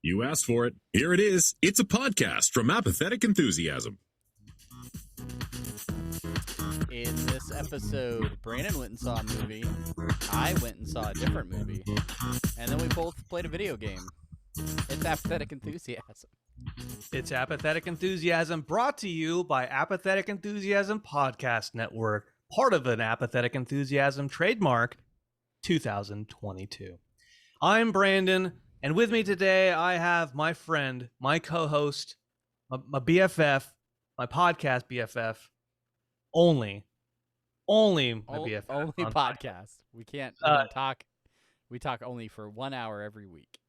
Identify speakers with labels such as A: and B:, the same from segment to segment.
A: You asked for it. Here it is. It's a podcast from Apathetic Enthusiasm.
B: In this episode, Brandon went and saw a movie. I went and saw a different movie. And then we both played a video game. It's Apathetic Enthusiasm.
C: It's Apathetic Enthusiasm, brought to you by Apathetic Enthusiasm Podcast Network, part of an Apathetic Enthusiasm trademark 2022. I'm Brandon, and with me today I have my friend, my co-host, my BFF, my podcast BFF, only my BFF.
B: Only podcast. We can't talk. We talk only for 1 hour every week.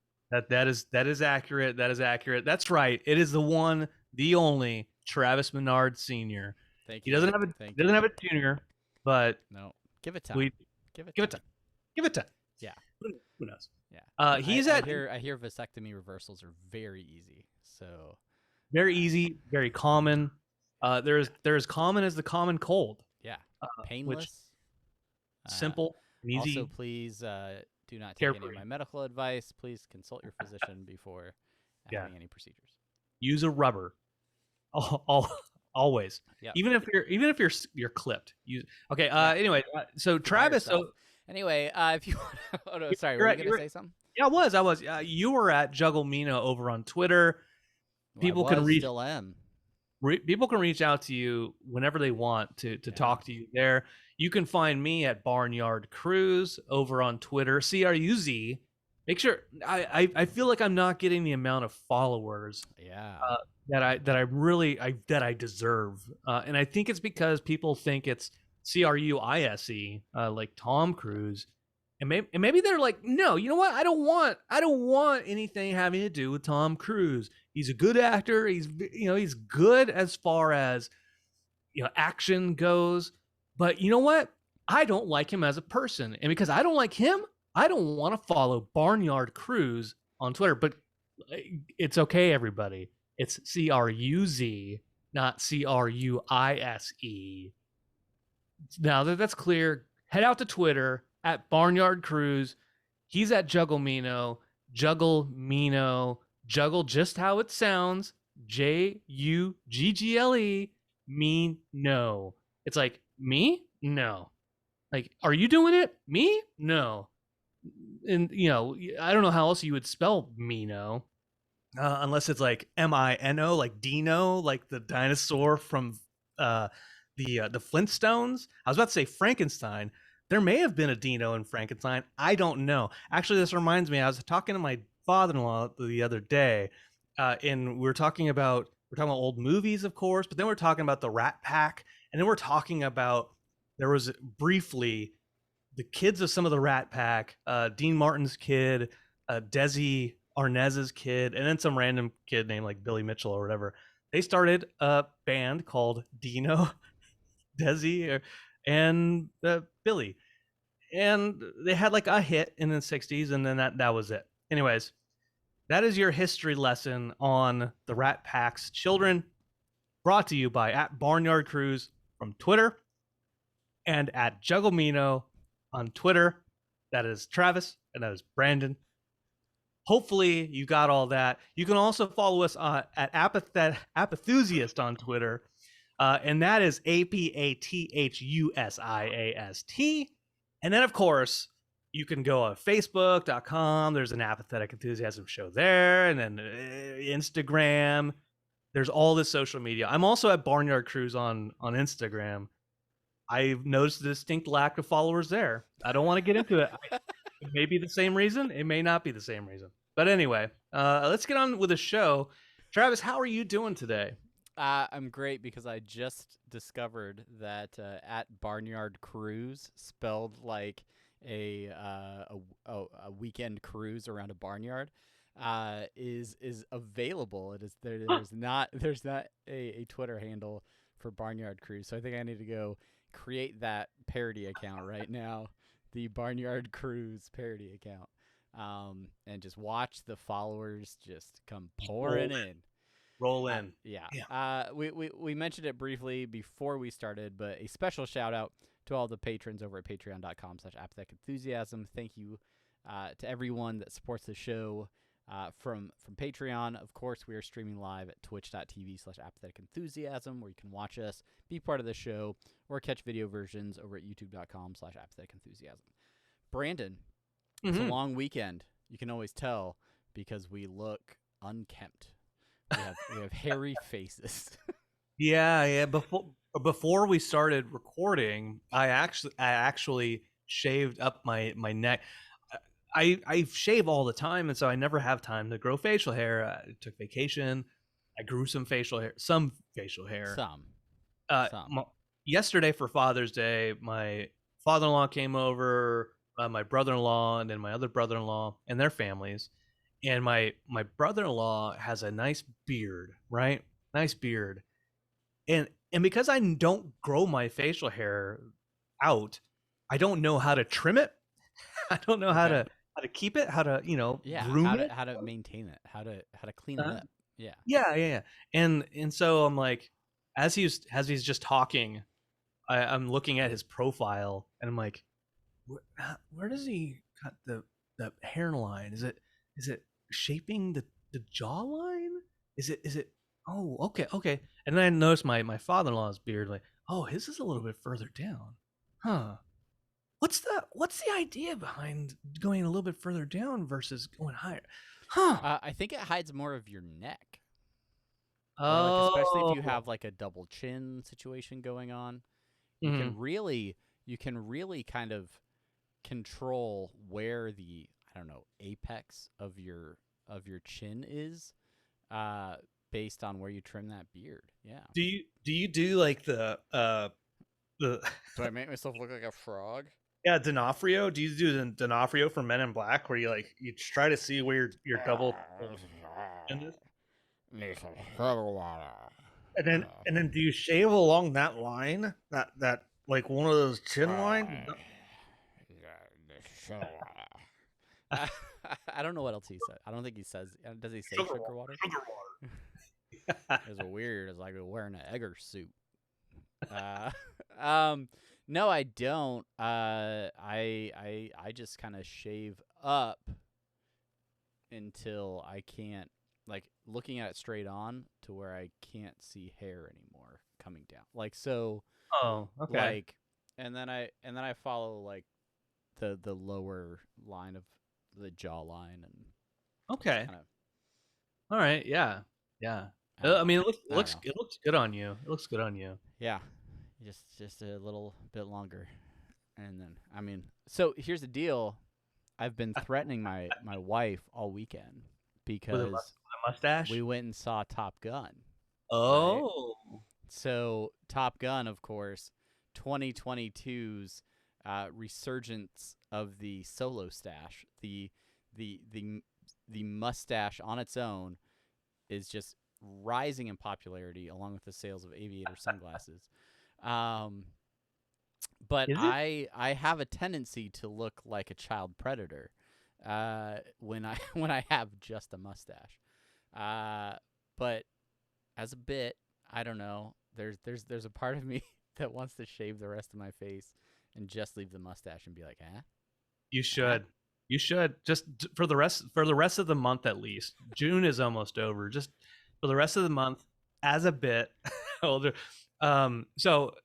C: That is accurate. That is accurate. That's right. It is the one, the only Travis Menard Sr.
B: Thank
C: He
B: you.
C: doesn't have a junior, but
B: No. Give it time.
C: Give it time.
B: Yeah.
C: Who knows?
B: Yeah.
C: I
B: hear vasectomy reversals are very easy. So
C: very easy, very common. They're as common as the common cold.
B: yeah, painless,
C: which simple, and easy.
B: Also, please do not take any of my medical advice. Please consult your physician before having any procedures.
C: Use a rubber. Always.
B: Yeah.
C: Even if you're clipped. Okay. Anyway, so Travis.
B: Anyway, if you want, oh no, sorry, were you gonna say something?
C: Yeah, I was. You were at Jugglemino over on Twitter. People can reach.
B: Still am.
C: People can reach out to you whenever they want to talk to you there. You can find me at Barnyard Cruise over on Twitter, CRUZ. Make sure I feel like I'm not getting the amount of followers that I deserve, and I think it's because people think it's CRUISE like Tom Cruise, and maybe they're like, no, you know what? I don't want anything having to do with Tom Cruise. He's a good actor. He's good as far as action goes, but you know what? I don't like him as a person, and because I don't like him, I don't want to follow Barnyard Cruise on Twitter. But it's okay, everybody. It's CRUZ, not CRUISE. Now that that's clear, head out to Twitter at Barnyard Cruise. He's at Jugglemino. Juggle just how it sounds. JUGGLE. Me? No. It's like, me? No. Like, are you doing it? Me? No. And, I don't know how else you would spell Mino. Unless it's like MINO, like Dino, like the dinosaur from the Flintstones. I was about to say Frankenstein. There may have been a Dino in Frankenstein. I don't know. Actually, this reminds me. I was talking to my father-in-law the other day, and we were talking about old movies, of course, but then we're talking about the Rat Pack, and then we're talking about there was briefly the kids of some of the Rat Pack, Dean Martin's kid, Desi Arnaz's kid, and then some random kid named like Billy Mitchell or whatever. They started a band called Dino, Desi, and Billy, and they had like a hit in the 60s, and then that was it. Anyways, that is your history lesson on the Rat Pack's children, brought to you by at Barnyard Cruise from Twitter and at Jugglemino on Twitter. That is Travis, and that is Brandon. Hopefully you got all that. You can also follow us at Apathusiast on Twitter, and that is APATHUSIAST. And then, of course, you can go on Facebook.com. There's an Apathetic Enthusiasm show there, and then Instagram. There's all this social media. I'm also at Barnyard Cruise on Instagram. I've noticed a distinct lack of followers there. I don't want to get into it. It may be the same reason. It may not be the same reason. But anyway, let's get on with the show. Travis, how are you doing today?
B: I'm great because I just discovered that at Barnyard Cruise, spelled like a weekend cruise around a barnyard, is available. It is there's not a Twitter handle for Barnyard Cruise, so I think I need to go create that parody account right now, the Barnyard Cruise parody account, and just watch the followers just come pouring in.
C: Roll in.
B: We mentioned it briefly before we started, but a special shout out to all the patrons over at patreon.com/apathetic enthusiasm. Thank you to everyone that supports the show From Patreon, of course, we are streaming live at twitch.tv/apatheticenthusiasm, where you can watch us, be part of the show, or catch video versions over at youtube.com/apatheticenthusiasm. Brandon, it's a long weekend. You can always tell because we look unkempt. We have hairy faces.
C: Yeah. Before we started recording, I actually shaved up my neck. I shave all the time, and so I never have time to grow facial hair. I took vacation. I grew some facial hair. Some. Yesterday for Father's Day, my father-in-law came over, my brother-in-law, and then my other brother-in-law and their families. And my brother-in-law has a nice beard, right? Nice beard. And because I don't grow my facial hair out, I don't know how to trim it. I don't know how to keep it, how to groom it,
B: how to maintain it, how to clean it up.
C: Yeah. And so I'm like, as he's just talking, I'm looking at his profile, and I'm like, where does he cut the hairline? Is it shaping the jawline? Is it? Oh, okay. And then I noticed my father-in-law's beard, like, oh, his is a little bit further down, huh? What's the idea behind going a little bit further down versus going higher? Huh?
B: I think it hides more of your neck.
C: Oh,
B: especially if you have like a double chin situation going on, you can really kind of control where the apex of your chin is, based on where you trim that beard. Yeah.
C: Do you do like the
B: Do I make myself look like a frog?
C: Yeah, D'Onofrio. Do you do the D'Onofrio from Men in Black, where you try to see where your double is?
B: Need some sugar water.
C: And then do you shave along that line, that like one of those chin lines?
B: I don't know what else he said. I don't think he says. Does he say sugar water?
C: Sugar water.
B: It's weird. It's like wearing an Egger suit. No, I don't. I just kind of shave up until I can't, like, looking at it straight on to where I can't see hair anymore coming down. Like, so.
C: Oh, okay.
B: Like, and then I follow like the lower line of the jawline and.
C: Okay.
B: Kinda,
C: all right. Yeah. I mean, it looks good on you. It looks good on you.
B: Yeah. Just a little bit longer. And then, so here's the deal. I've been threatening my wife all weekend because
C: with a mustache?
B: we went and saw Top Gun.
C: Oh.
B: Right? So Top Gun, of course, 2022's resurgence of the solo stash, the mustache on its own is just rising in popularity along with the sales of aviator sunglasses. But I have a tendency to look like a child predator when I have just a mustache. But as a bit, I don't know. There's a part of me that wants to shave the rest of my face and just leave the mustache and be like, eh?
C: You should. You should, just for the rest of the month at least. June is almost over. Just for the rest of the month, as a bit older. So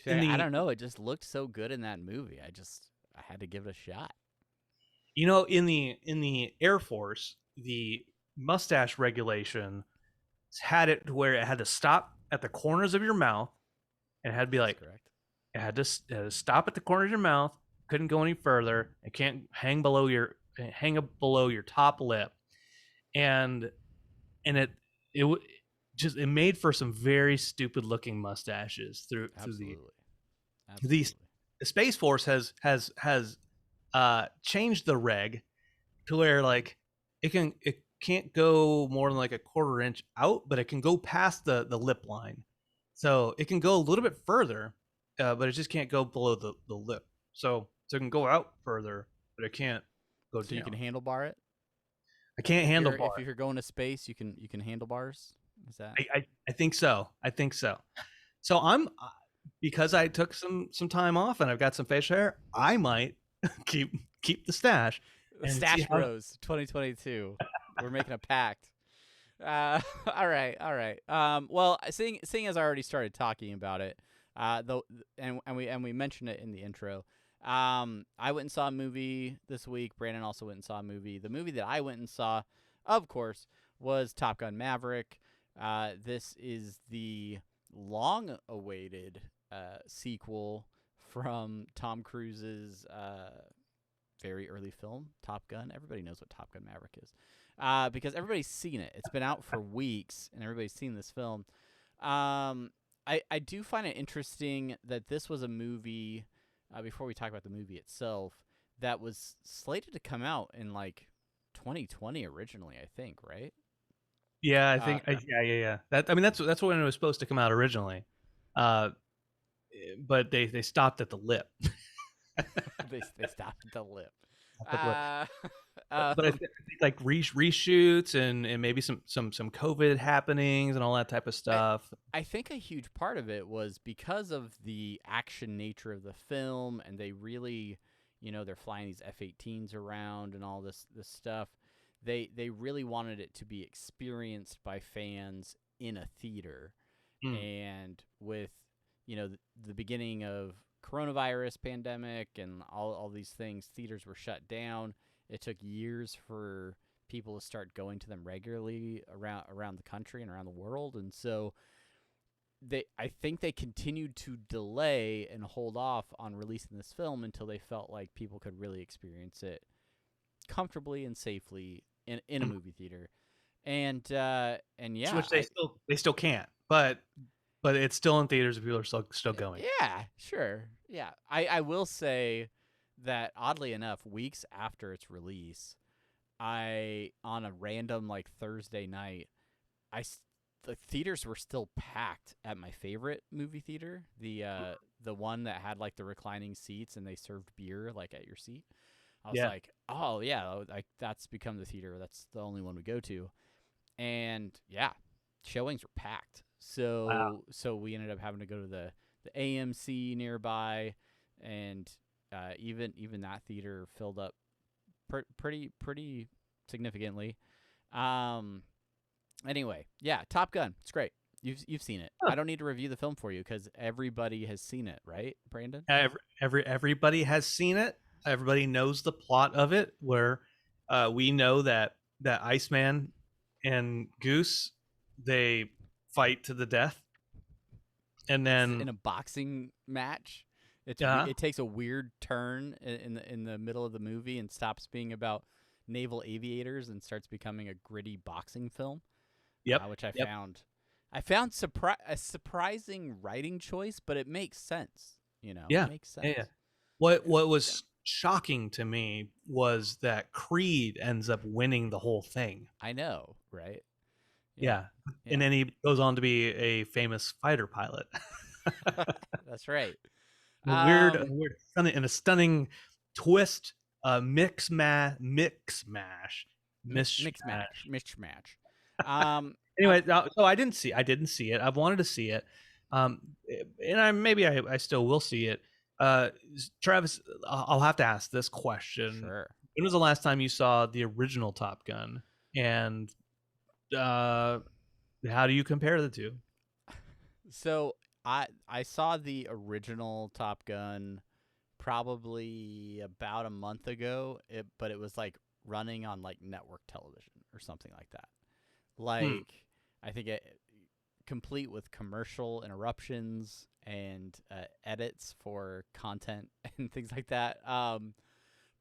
B: I don't know. It just looked so good in that movie. I had to give it a shot.
C: You know, in the Air Force, the mustache regulation had it to where it had to stop at the corners of your mouth, and it had to be like,
B: correct.
C: It had to stop at the corner of your mouth. Couldn't go any further. It can't hang below your top lip, and it made for some very stupid looking mustaches through the Space Force has changed the reg to where like it can't go more than like a quarter inch out, but it can go past the lip line, so it can go a little bit further, but it just can't go below the lip. So it can go out further, but it can't go down.
B: So you can handlebar it?
C: I can't handlebar.
B: If you're going to space, you can handlebars? Is that?
C: I think so. So I'm, because I took some time off and I've got some facial hair, I might keep the stash.
B: Stash Bros 2022. We're making a pact. All right, all right. Well, seeing as I already started talking about it, though, and we mentioned it in the intro. I went and saw a movie this week. Brandon also went and saw a movie. The movie that I went and saw, of course, was Top Gun Maverick. This is the long-awaited sequel from Tom Cruise's very early film, Top Gun. Everybody knows what Top Gun Maverick is. Because everybody's seen it. It's been out for weeks, and everybody's seen this film. I do find it interesting that this was a movie, before we talk about the movie itself, that was slated to come out in, like, 2020 originally, I think, right?
C: Yeah, I think yeah. That's when it was supposed to come out originally. But they stopped at the lip.
B: They stopped at the lip.
C: But I think like reshoots and maybe some COVID happenings and all that type of stuff.
B: I think a huge part of it was because of the action nature of the film, and they really, they're flying these F-18s around and all this stuff. They really wanted it to be experienced by fans in a theater. And with the beginning of coronavirus pandemic and all these things, theaters were shut down. It took years for people to start going to them regularly around the country and around the world, and so I think they continued to delay and hold off on releasing this film until they felt like people could really experience it comfortably and safely in a movie theater. And yeah,
C: which they still can't, but it's still in theaters and people are still going.
B: Yeah, sure. Yeah, I will say that oddly enough, weeks after its release, on a random like Thursday night, the theaters were still packed at my favorite movie theater, the one that had like the reclining seats and they served beer like at your seat. I was like, oh yeah, like that's become the theater. That's the only one we go to, and yeah, showings were packed. So we ended up having to go to the AMC nearby, and even that theater filled up pretty significantly. Anyway, yeah, Top Gun, it's great. You've seen it. I don't need to review the film for you because everybody has seen it, right, Brandon?
C: Everybody has seen it. Everybody knows the plot of it. Where we know that Iceman and Goose, they fight to the death, and then
B: in a boxing match. It takes a weird turn in the middle of the movie and stops being about naval aviators and starts becoming a gritty boxing film. Which I found a surprising writing choice, but it makes sense. It makes sense.
C: Yeah. What was shocking to me was that Creed ends up winning the whole thing.
B: I know, right?
C: Yeah. And then he goes on to be a famous fighter pilot.
B: That's right.
C: Weird, in a stunning twist, mix mash. Anyway, so I didn't see it. I've wanted to see it, and I still will see it. Travis, I'll have to ask this question.
B: Sure.
C: When was the last time you saw the original Top Gun, and how do you compare the two?
B: So I saw the original Top Gun probably about a month ago, but it was like running on like network television or something like that. Like I think it complete with commercial interruptions and edits for content and things like that.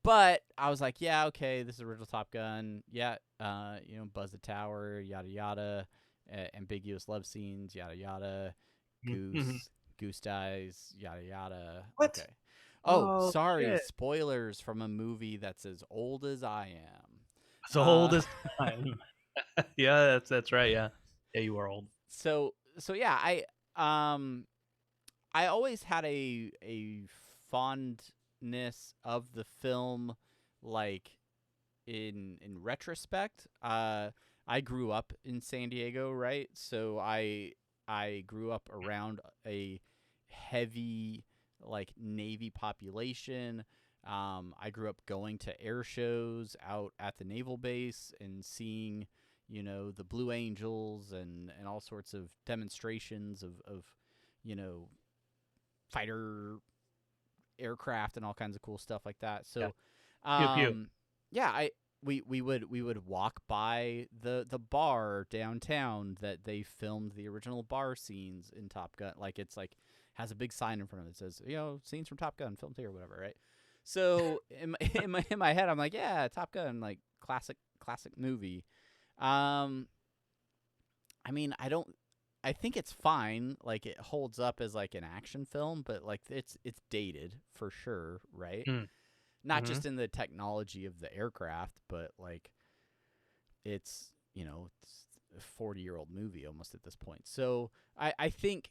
B: But I was like, yeah, okay, this is original Top Gun. Yeah, Buzz the Tower, yada yada, ambiguous love scenes, yada yada. Goose dies, yada yada.
C: What?
B: Okay. Oh, sorry,
C: shit.
B: Spoilers from a movie that's as old as I am.
C: As old as time. Yeah, that's right. Yeah, you are old.
B: So yeah, I always had a fondness of the film, like in retrospect. I grew up in San Diego, right? So I grew up around a heavy like Navy population. I grew up going to air shows out at the naval base and seeing, the Blue Angels and all sorts of demonstrations of fighter aircraft and all kinds of cool stuff like that. So,
C: Pew pew.
B: yeah, we would walk by the bar downtown that they filmed the original bar scenes in Top Gun. Like it's like has a big sign in front of it that says scenes from Top Gun filmed here or whatever, right? So in my head I'm like, yeah, Top Gun, like classic movie. I mean, I think it's fine. Like it holds up as like an action film, but like it's dated for sure, right?
C: Mm.
B: Not
C: Mhm.
B: just in the technology of the aircraft, but like it's it's a 40-year-old movie almost at this point. So I think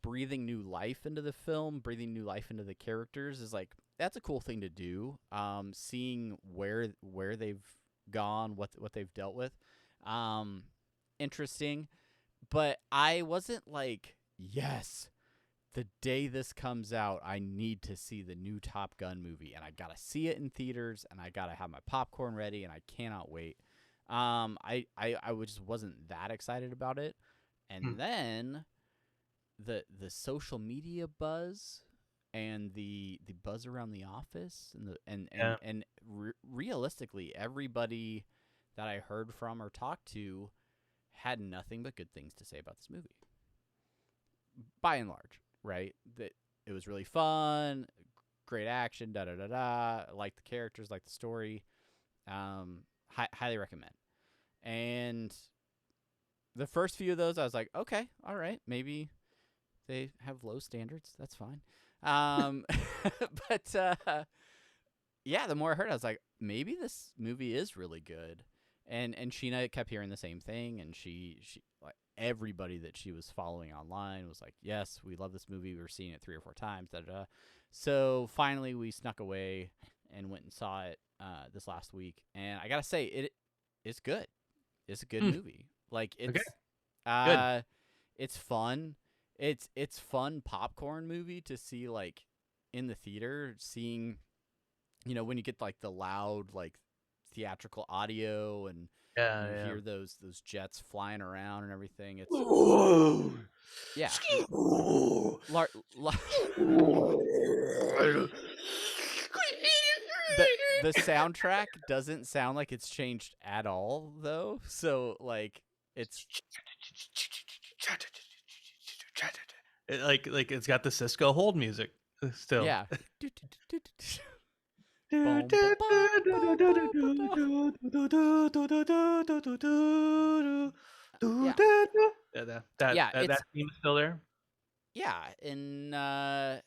B: breathing new life into the film, breathing new life into the characters is like that's a cool thing to do. Seeing where they've gone, what they've dealt with, interesting. But I wasn't like, yes, the day this comes out, I need to see the new Top Gun movie, and I gotta see it in theaters, and I gotta have my popcorn ready, and I cannot wait. I just wasn't that excited about it, and
C: Mm.
B: then the social media buzz and the buzz around the office and
C: Yeah.
B: realistically, everybody that I heard from or talked to had nothing but good things to say about this movie, by and large, right? That it was really fun, great action, da da da da. Like the characters, like the story. Highly recommend. And the first few of those, I was like, okay, all right, maybe they have low standards. That's fine. But yeah, the more I heard, I was like, maybe this movie is really good. And Sheena kept hearing the same thing, and she like everybody that she was following online was like, yes, we love this movie. We were seeing it 3 or 4 times. Da da da. So finally, we snuck away and went and saw it this last week, and I gotta say, it's good. It's a good
C: Mm.
B: movie. Like
C: Okay.
B: it's fun. It's fun popcorn movie to see like in the theater, seeing when you get like the loud like theatrical audio and
C: Yeah.
B: you
C: Yeah.
B: hear those jets flying around and everything. It's yeah. Lar- la- the soundtrack doesn't sound like it's changed at all though. So like it's
C: Like it's got the Cisco hold music still.
B: yeah. Boom, ba, ba, ba, ba, ba, da. Yeah.
C: Yeah, that
B: Yeah,
C: that that theme is still there.
B: yeah, and I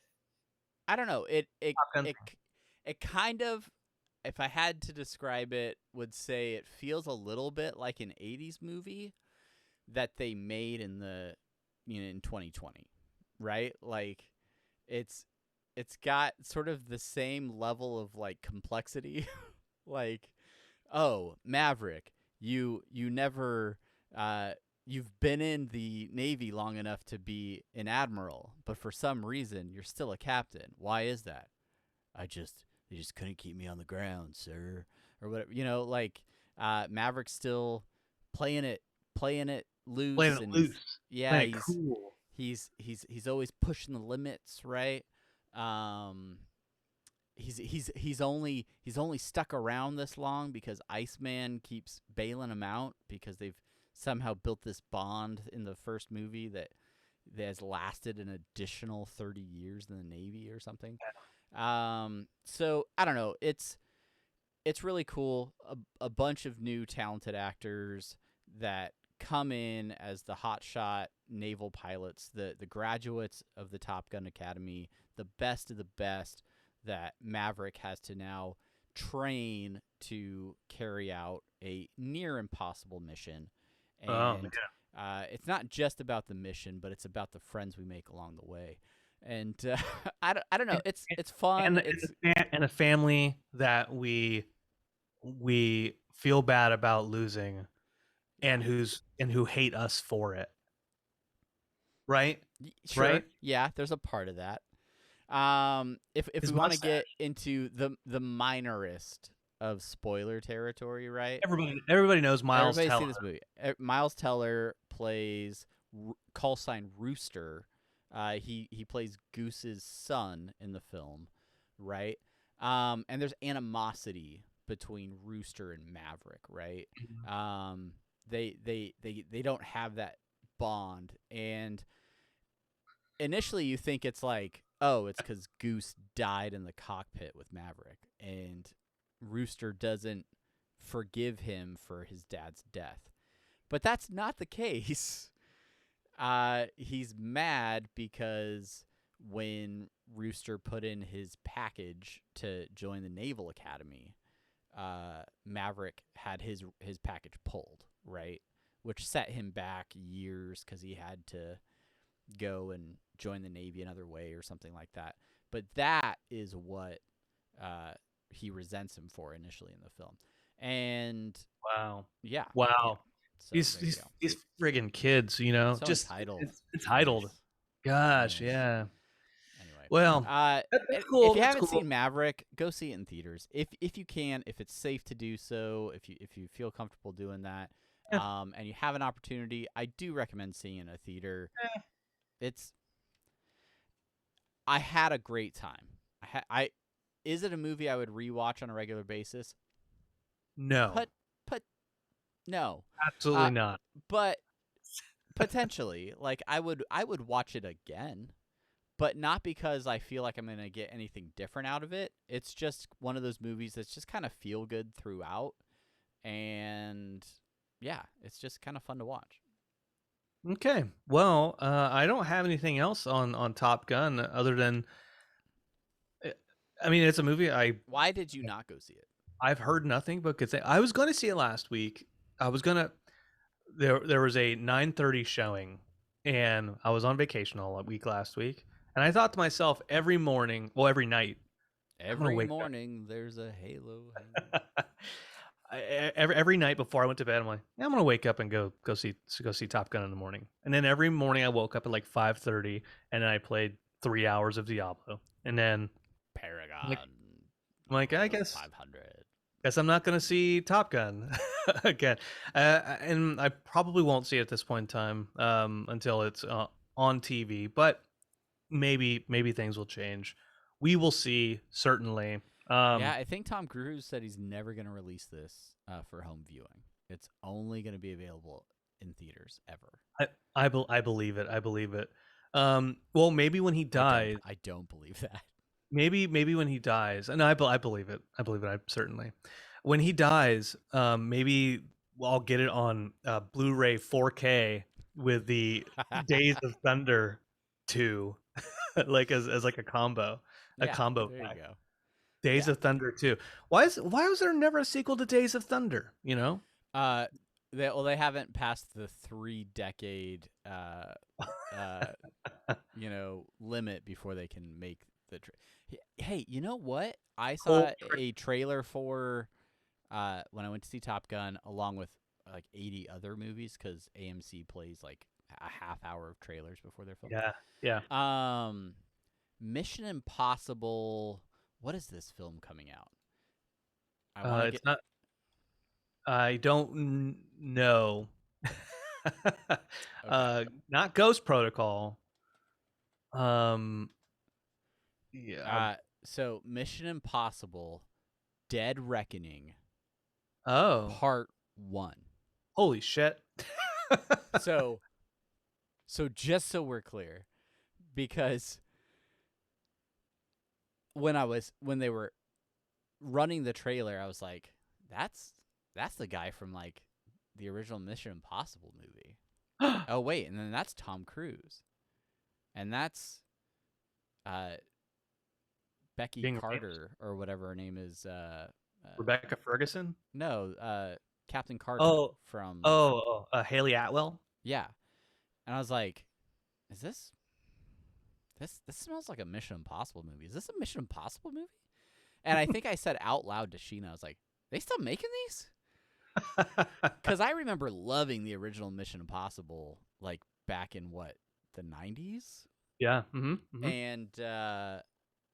B: don't know.
C: Top Gun.
B: It kind of, if I had to describe it, would say it feels a little bit like an '80s movie that they made in in 2020, right? Like it's got sort of the same level of like complexity, like oh Maverick, you never you've been in the Navy long enough to be an admiral, but for some reason you're still a captain. Why is that? They just couldn't keep me on the ground, sir, or whatever. Like Maverick's still playing it loose,
C: Playing it
B: and
C: loose.
B: yeah,
C: Playing it cool.
B: he's always pushing the limits, right? Um, he's only stuck around this long because Iceman keeps bailing him out because they've somehow built this bond in the first movie that has lasted an additional 30 years in the Navy or something. So I don't know. It's really cool. A bunch of new talented actors that come in as the hotshot naval pilots, the graduates of the Top Gun Academy, the best of the best that Maverick has to now train to carry out a near impossible mission. And it's not just about the mission, but it's about the friends we make along the way. And I don't know. It's fun.
C: And a family that we feel bad about losing, and who hate us for it. Right?
B: Sure.
C: Right?
B: Yeah, there's a part of that. If
C: His
B: we want to
C: mustache.
B: get into the minorest of spoiler territory, right?
C: Everybody knows Miles
B: Everybody's
C: Teller.
B: seen this movie. Miles Teller plays call sign Rooster. He plays Goose's son in the film, right? And there's animosity between Rooster and Maverick, right? They don't have that bond, and initially you think it's like, oh, it's because Goose died in the cockpit with Maverick, and Rooster doesn't forgive him for his dad's death. But that's not the case. He's mad because when Rooster put in his package to join the Naval Academy, Maverick had his package pulled, right? Which set him back years because he had to go and join the Navy another way or something like that. But that is what he resents him for initially in the film. And
C: Wow.
B: yeah.
C: Wow.
B: So
C: these friggin' kids, you know,
B: so
C: just
B: entitled.
C: it's entitled.
B: Jeez.
C: Gosh,
B: Anyways.
C: yeah.
B: Anyway.
C: Well, that's cool.
B: If you
C: That's
B: haven't
C: cool.
B: seen Maverick, go see it in theaters. If you can, if it's safe to do so, if you feel comfortable doing that,
C: Yeah.
B: and you have an opportunity, I do recommend seeing it in a theater. I had a great time. Is it a movie I would rewatch on a regular basis?
C: No,
B: But no.
C: absolutely not.
B: But potentially, like I would watch it again, but not because I feel like I'm going to get anything different out of it. It's just one of those movies that's just kind of feel good throughout, and yeah, it's just kind of fun to watch.
C: Okay. Well, I don't have anything else on Top Gun other than, I mean, it's a movie
B: Why did you not go see it?
C: I've heard nothing but good things. I was going to see it last week. I was gonna there was a 9:30 showing, and I was on vacation all week last week, and I thought to myself every morning, well, every night,
B: Every morning there's a halo.
C: every night before I went to bed, I'm like, I'm gonna wake up and go see Top Gun in the morning. And then every morning I woke up at like 5:30, and then I played 3 hours of Diablo, and then
B: Paragon.
C: I guess
B: 500.
C: Guess I'm not gonna see Top Gun again, and I probably won't see it at this point in time until it's on TV. But maybe things will change. We will see, certainly.
B: Yeah, I think Tom Cruise said he's never going to release this for home viewing. It's only going to be available in theaters ever.
C: I believe it. I believe it. Well, maybe when he dies.
B: I don't believe that.
C: Maybe when he dies, and I believe it. I believe it. I certainly. When he dies, maybe I'll get it on Blu-ray 4K with the Days of Thunder 2, like as like a combo,
B: There
C: pack.
B: you go.
C: Days of Thunder 2. Why was there never a sequel to Days of Thunder? You know.
B: They haven't passed the 3-decade limit before they can make the. Hey, you know what? I saw a trailer for when I went to see Top Gun, along with like 80 other movies, because AMC plays like a half hour of trailers before their film.
C: Yeah.
B: Mission Impossible. What is this film coming out?
C: It's not. I don't know.
B: Okay.
C: Not Ghost Protocol. Yeah.
B: So Mission Impossible, Dead Reckoning.
C: Oh.
B: Part 1.
C: Holy shit.
B: So just so we're clear, because when they were running the trailer, I was like, that's the guy from like the original Mission Impossible movie. Oh wait, and then that's Tom Cruise. And that's Becky Carter or whatever her name is.
C: Rebecca Ferguson?
B: No, Captain Carter from.
C: Haley Atwell.
B: Yeah, and I was like, "Is this? This smells like a Mission Impossible movie. Is this a Mission Impossible movie?" And I think I said out loud to Sheena, I was like, "They still making these?" Because I remember loving the original Mission Impossible, like back in the 90s.
C: Yeah. Mm-hmm.
B: And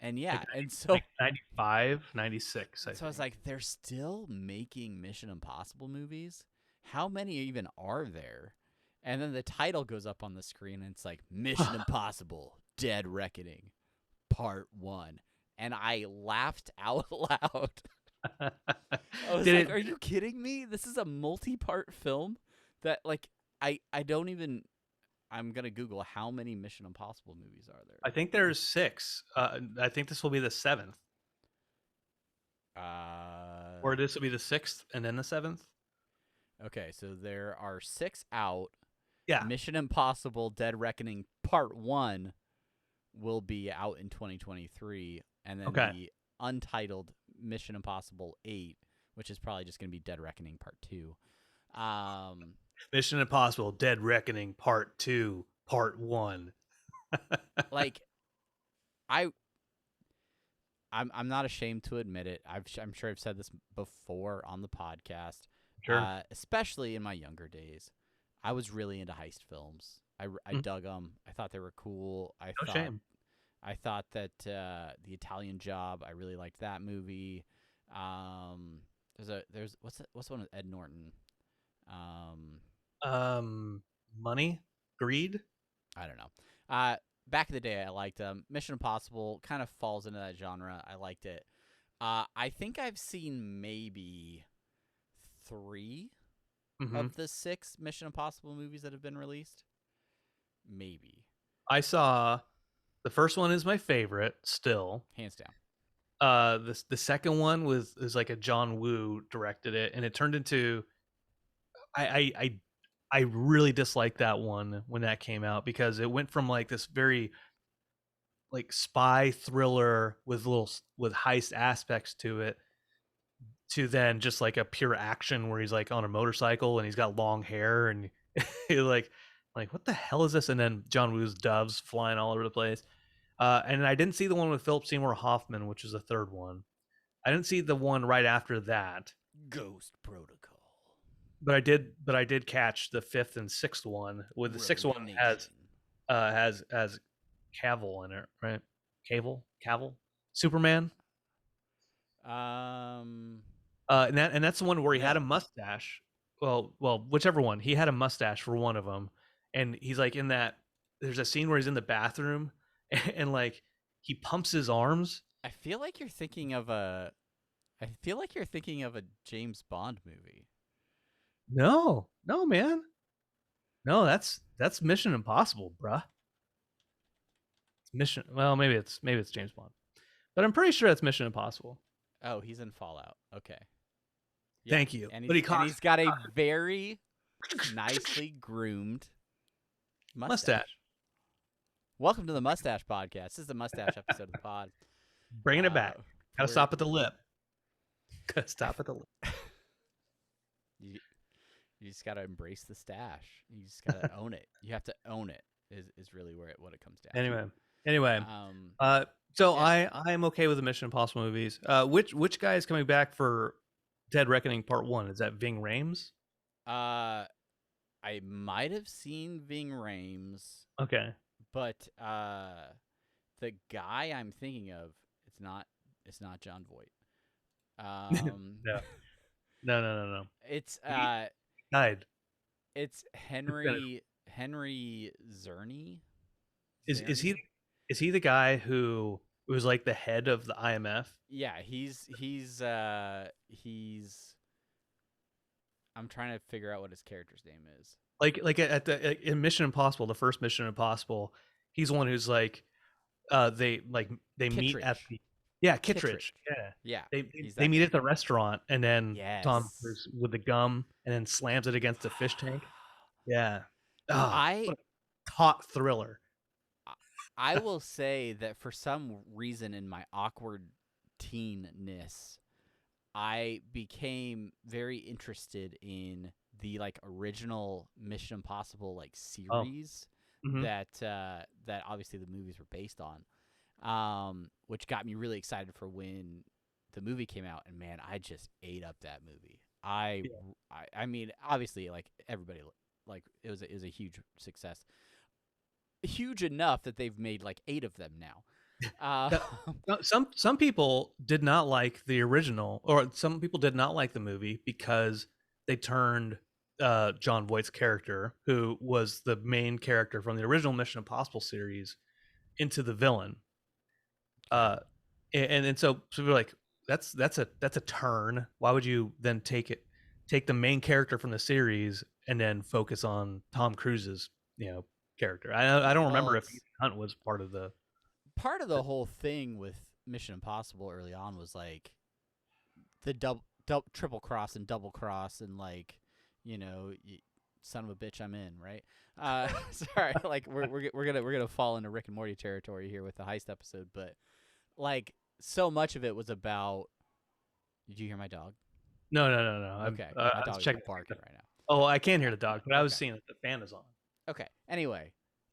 B: And yeah,
C: Like,
B: and so
C: like 95, 96, I
B: so I was
C: think.
B: like, they're still making Mission Impossible movies? How many even are there? And then the title goes up on the screen and it's like Mission Impossible Dead Reckoning Part 1. And I laughed out loud. I was
C: Did
B: like,
C: it?
B: are you kidding me? This is a multi-part film that like I don't even I'm going to Google how many Mission Impossible movies are there.
C: I think there's 6. I think this will be the 7th, or this will be the 6th and then the 7th.
B: Okay, so there are 6 out.
C: Yeah.
B: Mission Impossible Dead Reckoning Part 1 will be out in 2023, and then
C: Okay.
B: the untitled Mission Impossible 8, which is probably just going to be Dead Reckoning Part 2.
C: Mission Impossible: Dead Reckoning Part 2, Part 1.
B: Like I'm not ashamed to admit it. I'm sure I've said this before on the podcast.
C: Sure.
B: Especially in my younger days, I was really into heist films. I dug them. I thought they were cool.
C: No shame.
B: I thought that the Italian Job. I really liked that movie. There's what's the one with Ed Norton?
C: Money, greed.
B: I don't know. Back in the day, I liked them. Mission Impossible kind of falls into that genre. I liked it. I think I've seen maybe 3 of the 6 Mission Impossible movies that have been released. Maybe.
C: I saw the first one is my favorite still.
B: Hands down.
C: The second one was like a John Woo directed it, and it turned into I really disliked that one when that came out because it went from like this very like spy thriller with heist aspects to it to then just like a pure action where he's like on a motorcycle and he's got long hair and you're like what the hell is this? And then John Woo's doves flying all over the place. And I didn't see the one with Philip Seymour Hoffman, which is the third one. I didn't see the one right after that.
B: Ghost Protocol.
C: But I did catch the 5th and 6th one. With the 6th one has Cavill in it, right? Cavill, Superman. And that's the one where he had a mustache. Well, whichever one. He had a mustache for one of them, and he's like in that. There's a scene where he's in the bathroom, and like he pumps his arms.
B: I feel like you're thinking of a James Bond movie.
C: No, man. No, that's Mission Impossible, bruh. Mission. Well, maybe it's James Bond, but I'm pretty sure it's Mission Impossible.
B: Oh, he's in Fallout. Okay. Yeah.
C: Thank you.
B: And
C: But
B: he's got a very nicely groomed mustache. Welcome to the Mustache Podcast. This is the mustache episode of the pod.
C: Bringing it back. Gotta stop at the lip. Gotta stop at the lip.
B: You just gotta embrace the stash. You just gotta own it. You have to own it. Is really what it comes down.
C: Anyway. So yeah. I'm okay with the Mission Impossible movies. Which guy is coming back for Dead Reckoning Part 1? Is that Ving Rhames?
B: I might have seen Ving Rhames.
C: Okay.
B: But the guy I'm thinking of, it's not John Voight.
C: No.
B: It's
C: died.
B: It's Henry Czerny.
C: Is he the guy who was like the head of the IMF?
B: Yeah, he's I'm trying to figure out what his character's name is.
C: Like in Mission Impossible, the first Mission Impossible, he's the one who's like they meet at the Kittredge.
B: Yeah.
C: They meet at the restaurant, and then Tom Cruise with the gum and then slams it against the fish tank. Yeah. What a taut thriller.
B: I will say that for some reason in my awkward teenness, I became very interested in the like original Mission Impossible like series that obviously the movies were based on, which got me really excited for when the movie came out. And man, I just ate up that movie. I mean, obviously, like everybody, like it was a huge success. Huge enough that they've made like 8 of them now. Uh,
C: Some people did not like the original, or some people did not like the movie because they turned John Voight's character, who was the main character from the original Mission Impossible series, into the villain. Uh, and so we're like, that's a turn. Why would you then take the main character from the series and then focus on Tom Cruise's character? I don't
B: well,
C: remember if
B: it's
C: Ethan Hunt was part of the.
B: part of the whole thing with Mission Impossible early on was like the triple cross and double cross and like, son of a bitch, I'm in, right? Sorry, like we're gonna fall into Rick and Morty territory here with the heist episode, but like so much of it was about. Did you hear my dog?
C: No.
B: Okay,
C: I
B: my
C: was
B: dog is
C: checking.
B: barking right now.
C: Oh, I can't hear the dog, but I was
B: Okay.
C: seeing that the fan is on.
B: Okay. Anyway,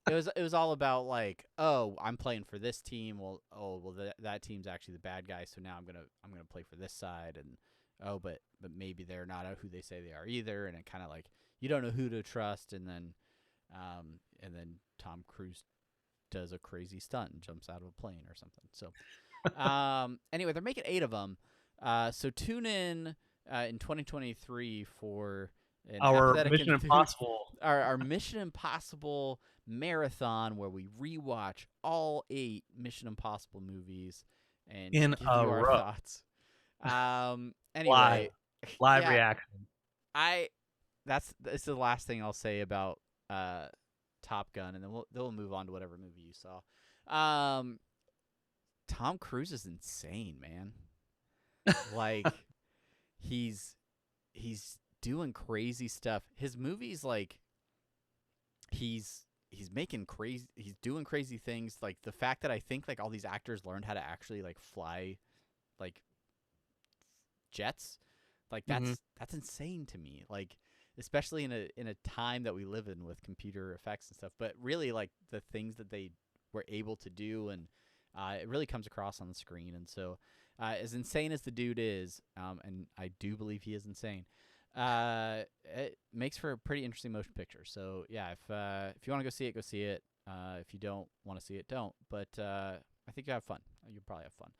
B: it was all about like, oh, I'm playing for this team. Well, that team's actually the bad guy, so now I'm gonna play for this side, and but maybe they're not who they say they are either, and it kind of like you don't know who to trust, and then Tom Cruise does a crazy stunt and jumps out of a plane or something. So, anyway, they're making 8 of them. So tune in 2023 for
C: Our Mission Impossible.
B: Our Mission Impossible marathon where we rewatch all 8 Mission Impossible movies and
C: In
B: give
C: a
B: you our
C: row.
B: thoughts. Anyway,
C: Live
B: yeah,
C: reaction.
B: that's the last thing I'll say about Top Gun, and then we'll move on to whatever movie you saw. Tom Cruise is insane, man. Like he's doing crazy stuff. His movies, like he's doing crazy things. Like the fact that I think like all these actors learned how to actually like fly like jets, like that's insane to me. Like especially in a time that we live in with computer effects and stuff. But really, like the things that they were able to do, and it really comes across on the screen. And so, as insane as the dude is, and I do believe he is insane, it makes for a pretty interesting motion picture. So yeah, if you want to go see it, go see it. If you don't want to see it, don't. But I think you have fun. You'll probably have fun.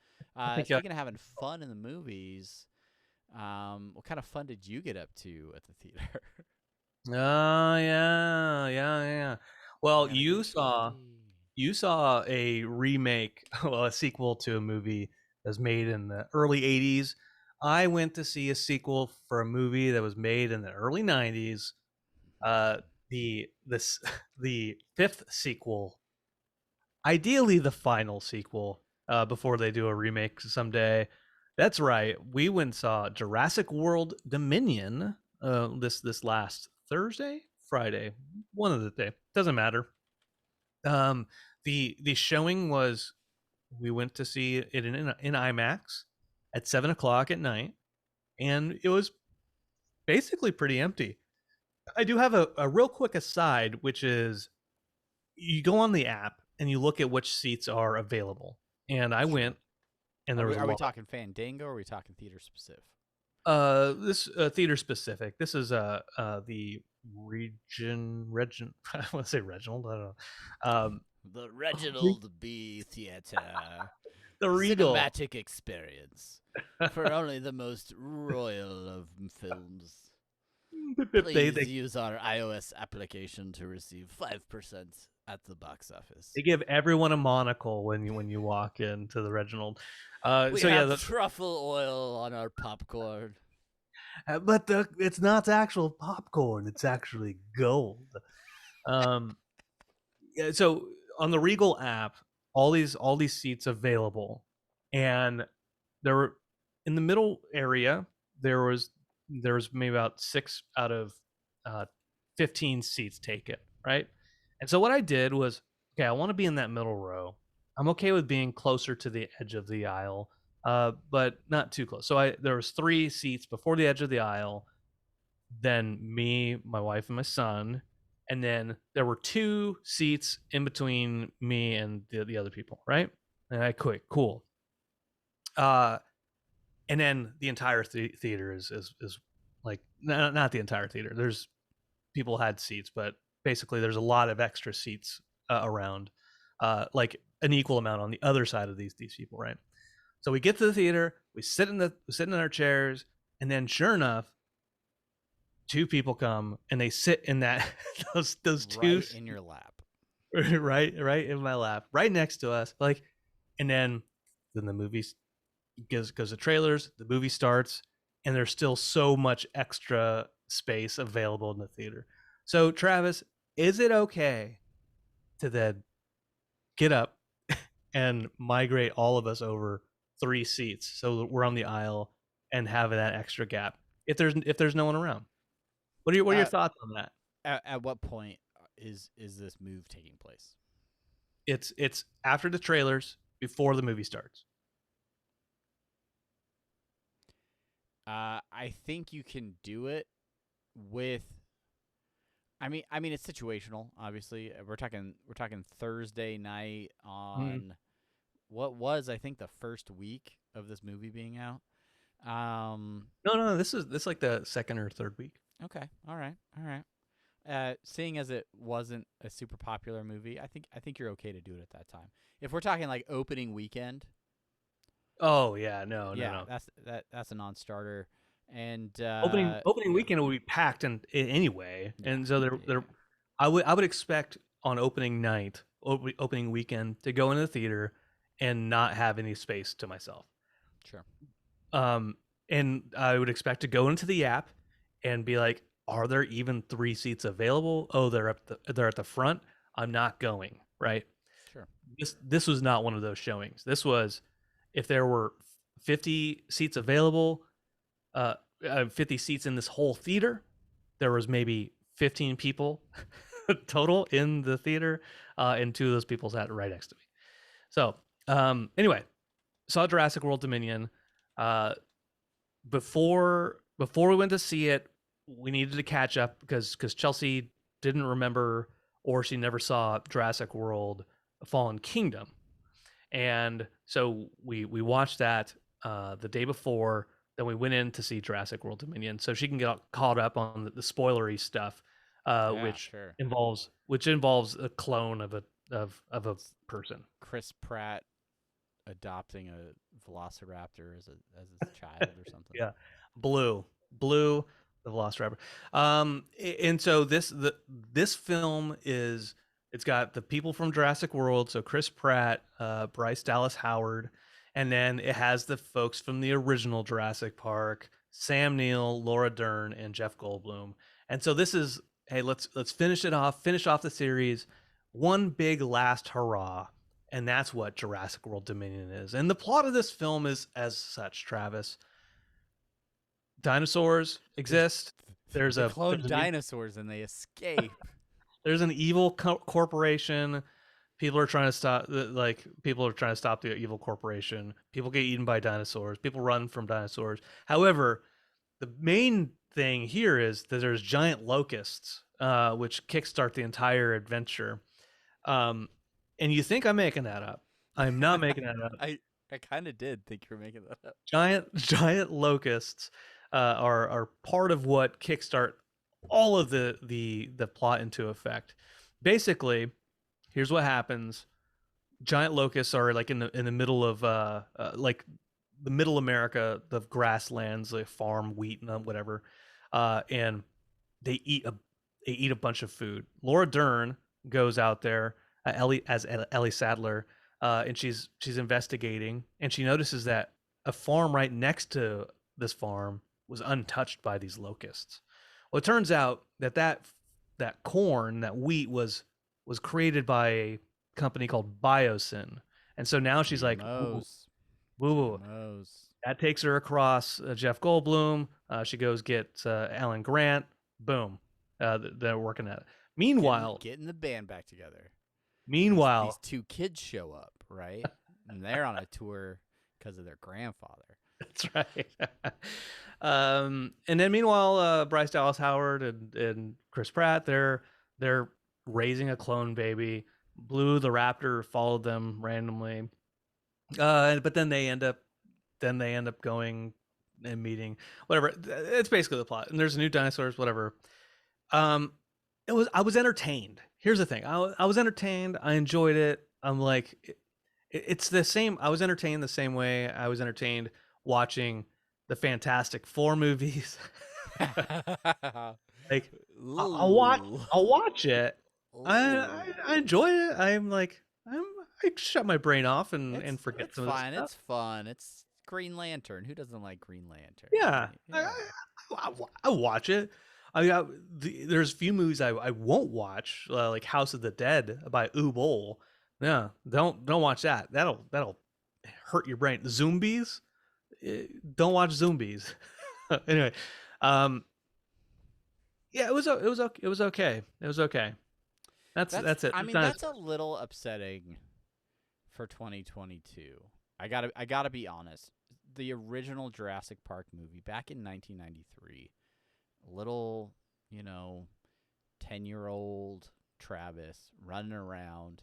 B: Speaking of having fun in the movies, what kind of fun did you get up to at the theater?
C: Oh yeah. Well, you saw a remake, well, a sequel to a movie that was made in the early '80s. I went to see a sequel for a movie that was made in the early '90s. The 5th sequel, ideally the final sequel, before they do a remake someday. That's right. We went and saw Jurassic World Dominion this last Thursday, Friday, one of the day. Doesn't matter. The showing was, we went to see it in IMAX at 7:00 at night, and it was basically pretty empty. I do have a real quick aside, which is you go on the app and you look at which seats are available. And I went, and there was
B: Are we talking Fandango or are we talking theater specific?
C: This theater specific. This is the region. I want to say Reginald. I don't know.
B: The Reginald B Theater.
C: The Regal
B: Cinematic experience for only the most royal of films. Please use our iOS application to receive 5% at the box office.
C: They give everyone a monocle when you walk into the Reginald.
B: We have truffle oil on our popcorn.
C: But it's not actual popcorn; it's actually gold. So on the Regal app, all these seats available, and there were, in the middle area, there was maybe about 6 out of 15 seats taken, right? And so what I did was, okay, I want to be in that middle row. I'm okay with being closer to the edge of the aisle, but not too close. So there was 3 seats before the edge of the aisle, then me, my wife, and my son, and then there were 2 seats in between me and the other people, right? And I quit. Cool. And then the entire theater is like, not the entire theater. There's people had seats, but basically there's a lot of extra seats around. Like an equal amount on the other side of these people, right? So we get to the theater, we sit in our chairs, and then sure enough, two people come and they sit in that those two
B: right in your lap.
C: right in my lap, right next to us, like, and then the movie goes to trailers, the movie starts, and there's still so much extra space available in the theater. So Travis, is it okay to then get up and migrate all of us over 3 seats so that we're on the aisle and have that extra gap if there's no one around? What are your thoughts on that?
B: At what point is this move taking place?
C: It's after the trailers, before the movie starts.
B: I think you can do it with. I mean, it's situational. Obviously, we're talking Thursday night on what was, I think, the first week of this movie being out.
C: No, this is like the second or third week.
B: Okay, all right. Seeing as it wasn't a super popular movie, I think you're okay to do it at that time. If we're talking like opening weekend.
C: Oh yeah, no.
B: That's a non-starter. And
C: opening weekend will be packed anyway, and so there. I would expect on opening night, opening weekend, to go into the theater and not have any space to myself.
B: Sure.
C: And I would expect to go into the app and be like, are there even 3 seats available? Oh, they're at the front. I'm not going, right?
B: Sure.
C: This was not one of those showings. This was, if there were 50 seats available, 50 seats in this whole theater, there was maybe 15 people total in the theater, and 2 of those people sat right next to me. So anyway, saw Jurassic World Dominion. Before we went to see it, we needed to catch up because Chelsea didn't remember, or she never saw Jurassic World Fallen Kingdom. And so we watched that the day before. Then we went in to see Jurassic World Dominion, so she can get caught up on the spoilery stuff, which involves a clone of a person.
B: Chris Pratt adopting a velociraptor as his child or something.
C: Yeah, Blue, the velociraptor. And so this film it's got the people from Jurassic World, so Chris Pratt, Bryce Dallas Howard. And then it has the folks from the original Jurassic Park, Sam Neill, Laura Dern, and Jeff Goldblum. And so this is, hey, let's finish off the series, one big last hurrah. And that's what Jurassic World Dominion is. And the plot of this film is as such, Travis. Dinosaurs exist. There's
B: dinosaurs and they escape.
C: There's an evil corporation. People are trying to stop the evil corporation. People get eaten by dinosaurs. People run from dinosaurs. However, the main thing here is that there's giant locusts, which kickstart the entire adventure. And you think I'm making that up? I'm not making that up.
B: I kind of did think you were making that up.
C: Giant locusts are part of what kickstart all of the plot into effect. Basically, here's what happens. Giant locusts are like in the middle of like the middle America, the grasslands, like farm wheat and whatever, and they eat a bunch of food. Laura Dern goes out there, Ellie Sattler, and she's investigating, and she notices that a farm right next to this farm was untouched by these locusts. Well, it turns out that corn, that wheat was created by a company called Biosyn. And so now she's like, woo. That takes her across Jeff Goldblum. She goes get Alan Grant. Boom. They're working at it. Meanwhile,
B: getting the band back together.
C: Meanwhile,
B: these 2 kids show up, right? And they're on a tour because of their grandfather.
C: That's right. And then meanwhile, Bryce Dallas Howard and Chris Pratt, they're raising a clone baby. Blue the raptor followed them randomly, but then they end up going and meeting, whatever. It's basically the plot, and there's new dinosaurs, whatever. I was entertained. Here's the thing, I was entertained. I enjoyed it. I'm like, it's the same. I was entertained the same way I was entertained watching the Fantastic Four movies. Like
B: Ooh.
C: I'll watch it.
B: Ooh.
C: I enjoy it. I shut my brain off and forget
B: It's
C: some of this
B: fine.
C: stuff.
B: It's fun. It's Green Lantern. Who doesn't like Green Lantern?
C: Yeah,
B: Right? Yeah.
C: I watch it. I got there's a few movies I won't watch, like House of the Dead by Uwe Boll. Yeah, don't watch that. That'll hurt your brain. Zombies, don't watch Zombies. Anyway, um, yeah, it was okay. It was okay. That's it.
B: I
C: It's
B: mean,
C: not
B: that's a little upsetting for 2022. I gotta be honest. The original Jurassic Park movie back in 1993, little, you know, 10-year-old Travis running around,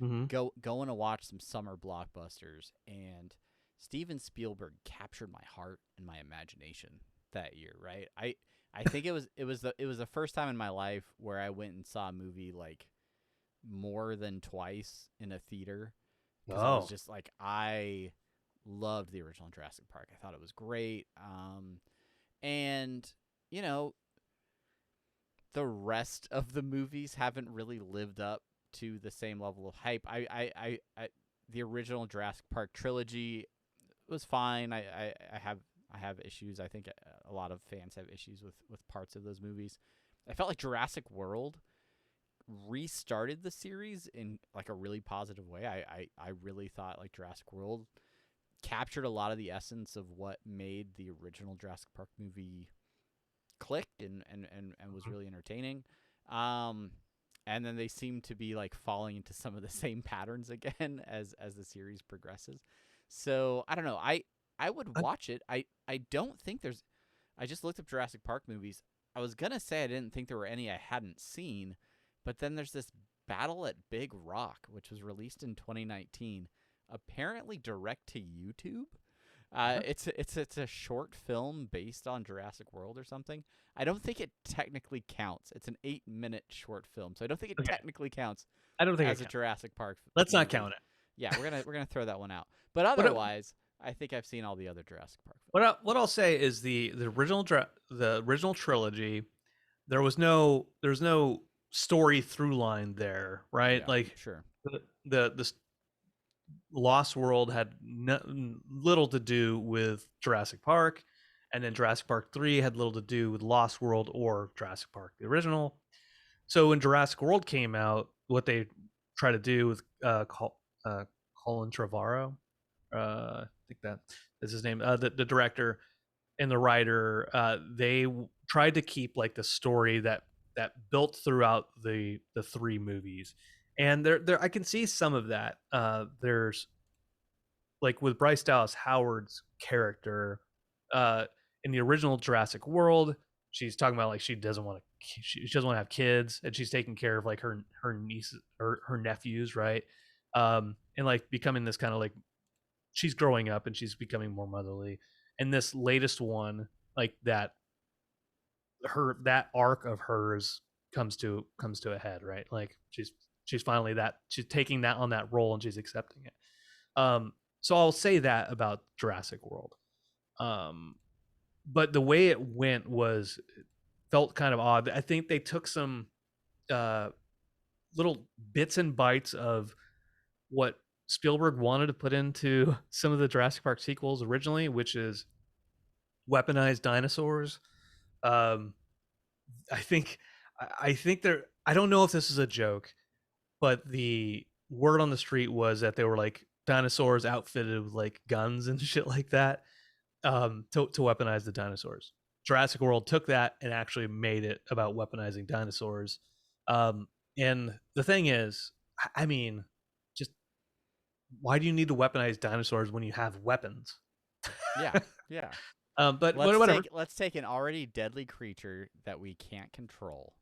C: mm-hmm.
B: going to watch some summer blockbusters, and Steven Spielberg captured my heart and my imagination that year. Right, I think it was the first time in my life where I went and saw a movie like more than twice in a theater, because I was
C: Oh,
B: just like, I loved the original Jurassic Park. I thought it was great. And you know, the rest of the movies haven't really lived up to the same level of hype. The original Jurassic Park trilogy was fine. I have issues. I think a lot of fans have issues with parts of those movies. I felt like Jurassic World restarted the series in like a really positive way. I really thought like Jurassic World captured a lot of the essence of what made the original Jurassic Park movie click and was really entertaining. Um, and then they seem to be like falling into some of the same patterns again as the series progresses. So I don't know. I would
C: I,
B: watch it. I don't think there's. I just looked up Jurassic Park movies. I was gonna say I didn't think there were any I hadn't seen, but then there's this Battle at Big Rock, which was released in 2019, apparently direct to YouTube. It's a short film based on Jurassic World or something. I don't think it technically counts. It's an 8-minute short film, so I don't think it
C: okay.
B: technically counts
C: I don't think
B: as
C: it
B: a
C: counts.
B: Jurassic Park
C: Let's not
B: movie.
C: count it.
B: Yeah, we're gonna throw that one out. But
C: What I-
B: otherwise, I think I've seen all the other Jurassic Park films.
C: what I'll say is the original trilogy. There's no story through line there, right?
B: Yeah,
C: Like
B: sure.
C: the Lost World had little to do with Jurassic Park, and then Jurassic Park 3 had little to do with Lost World or Jurassic Park the original. So when Jurassic World came out, what they try to do with Colin Trevorrow, I think that is his name, the director and the writer, they tried to keep like the story that built throughout the three movies, and there I can see some of that. There's like with Bryce Dallas Howard's character, uh, in the original Jurassic World, she's talking about like she doesn't want to have kids, and she's taking care of like her nieces or her nephews, right? And like becoming this kind of like she's growing up and she's becoming more motherly. And this latest one, like that arc of hers comes to a head, right? Like she's finally she's taking that on that role and she's accepting it. So I'll say that about Jurassic World. Um, but the way it went felt kind of odd. I think they took some uh, little bits and bites of what Spielberg wanted to put into some of the Jurassic Park sequels originally, which is weaponized dinosaurs. Um, I think I think there. I don't know if this is a joke, but the word on the street was that they were like dinosaurs outfitted with like guns and shit like that, to weaponize the dinosaurs. Jurassic World took that and actually made it about weaponizing dinosaurs. Um, and the thing is, I mean, just why do you need to weaponize dinosaurs when you have weapons?
B: Yeah, yeah.
C: But
B: Let's
C: whatever.
B: take an already deadly creature that we can't control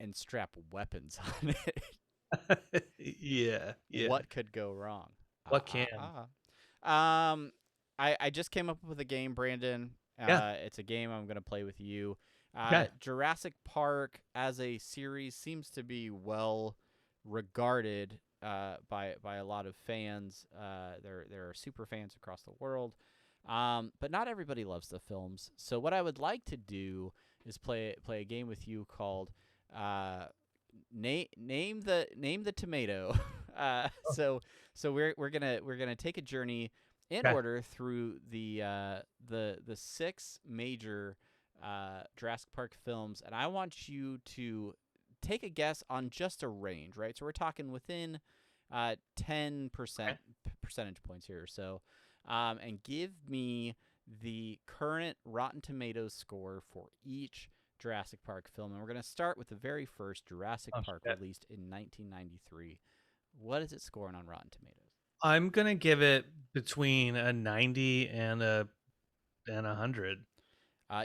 B: and strap weapons on it.
C: Yeah, yeah.
B: What could go wrong?
C: What can?
B: I just came up with a game, Brandon.
C: Yeah.
B: It's a game I'm gonna play with you.
C: Okay.
B: Jurassic Park as a series seems to be well regarded by a lot of fans. There are super fans across the world, but not everybody loves the films. So what I would like to do is play a game with you called name the tomato. So we're gonna take a journey in
C: Okay.
B: order through the 6 major Jurassic Park films, and I want you to take a guess on just a range, right? So we're talking within 10%
C: Okay.
B: percentage points here or so, and give me the current Rotten Tomatoes score for each Jurassic Park film. And we're going to start with the very first Jurassic
C: Oh,
B: Park,
C: shit.
B: released in 1993. What is it scoring on Rotten Tomatoes?
C: I'm gonna give it between a 90 and 100.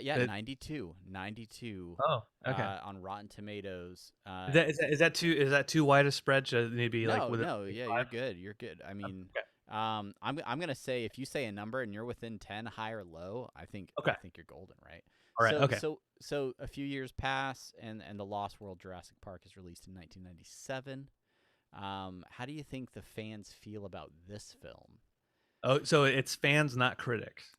B: Yeah,
C: It,
B: 92
C: oh, okay.
B: on Rotten Tomatoes.
C: Is that too wide a spread? Should maybe like
B: No,
C: with
B: no,
C: like
B: yeah, you're
C: 5?
B: good. You're good. I mean,
C: Okay.
B: I'm gonna say if you say a number and you're within 10, high or low, I
C: Okay.
B: think you're golden, right?
C: All right. Okay.
B: So a few years pass, and the Lost World Jurassic Park is released in 1997. How do you think the fans feel about this film?
C: Oh, so it's fans, not critics.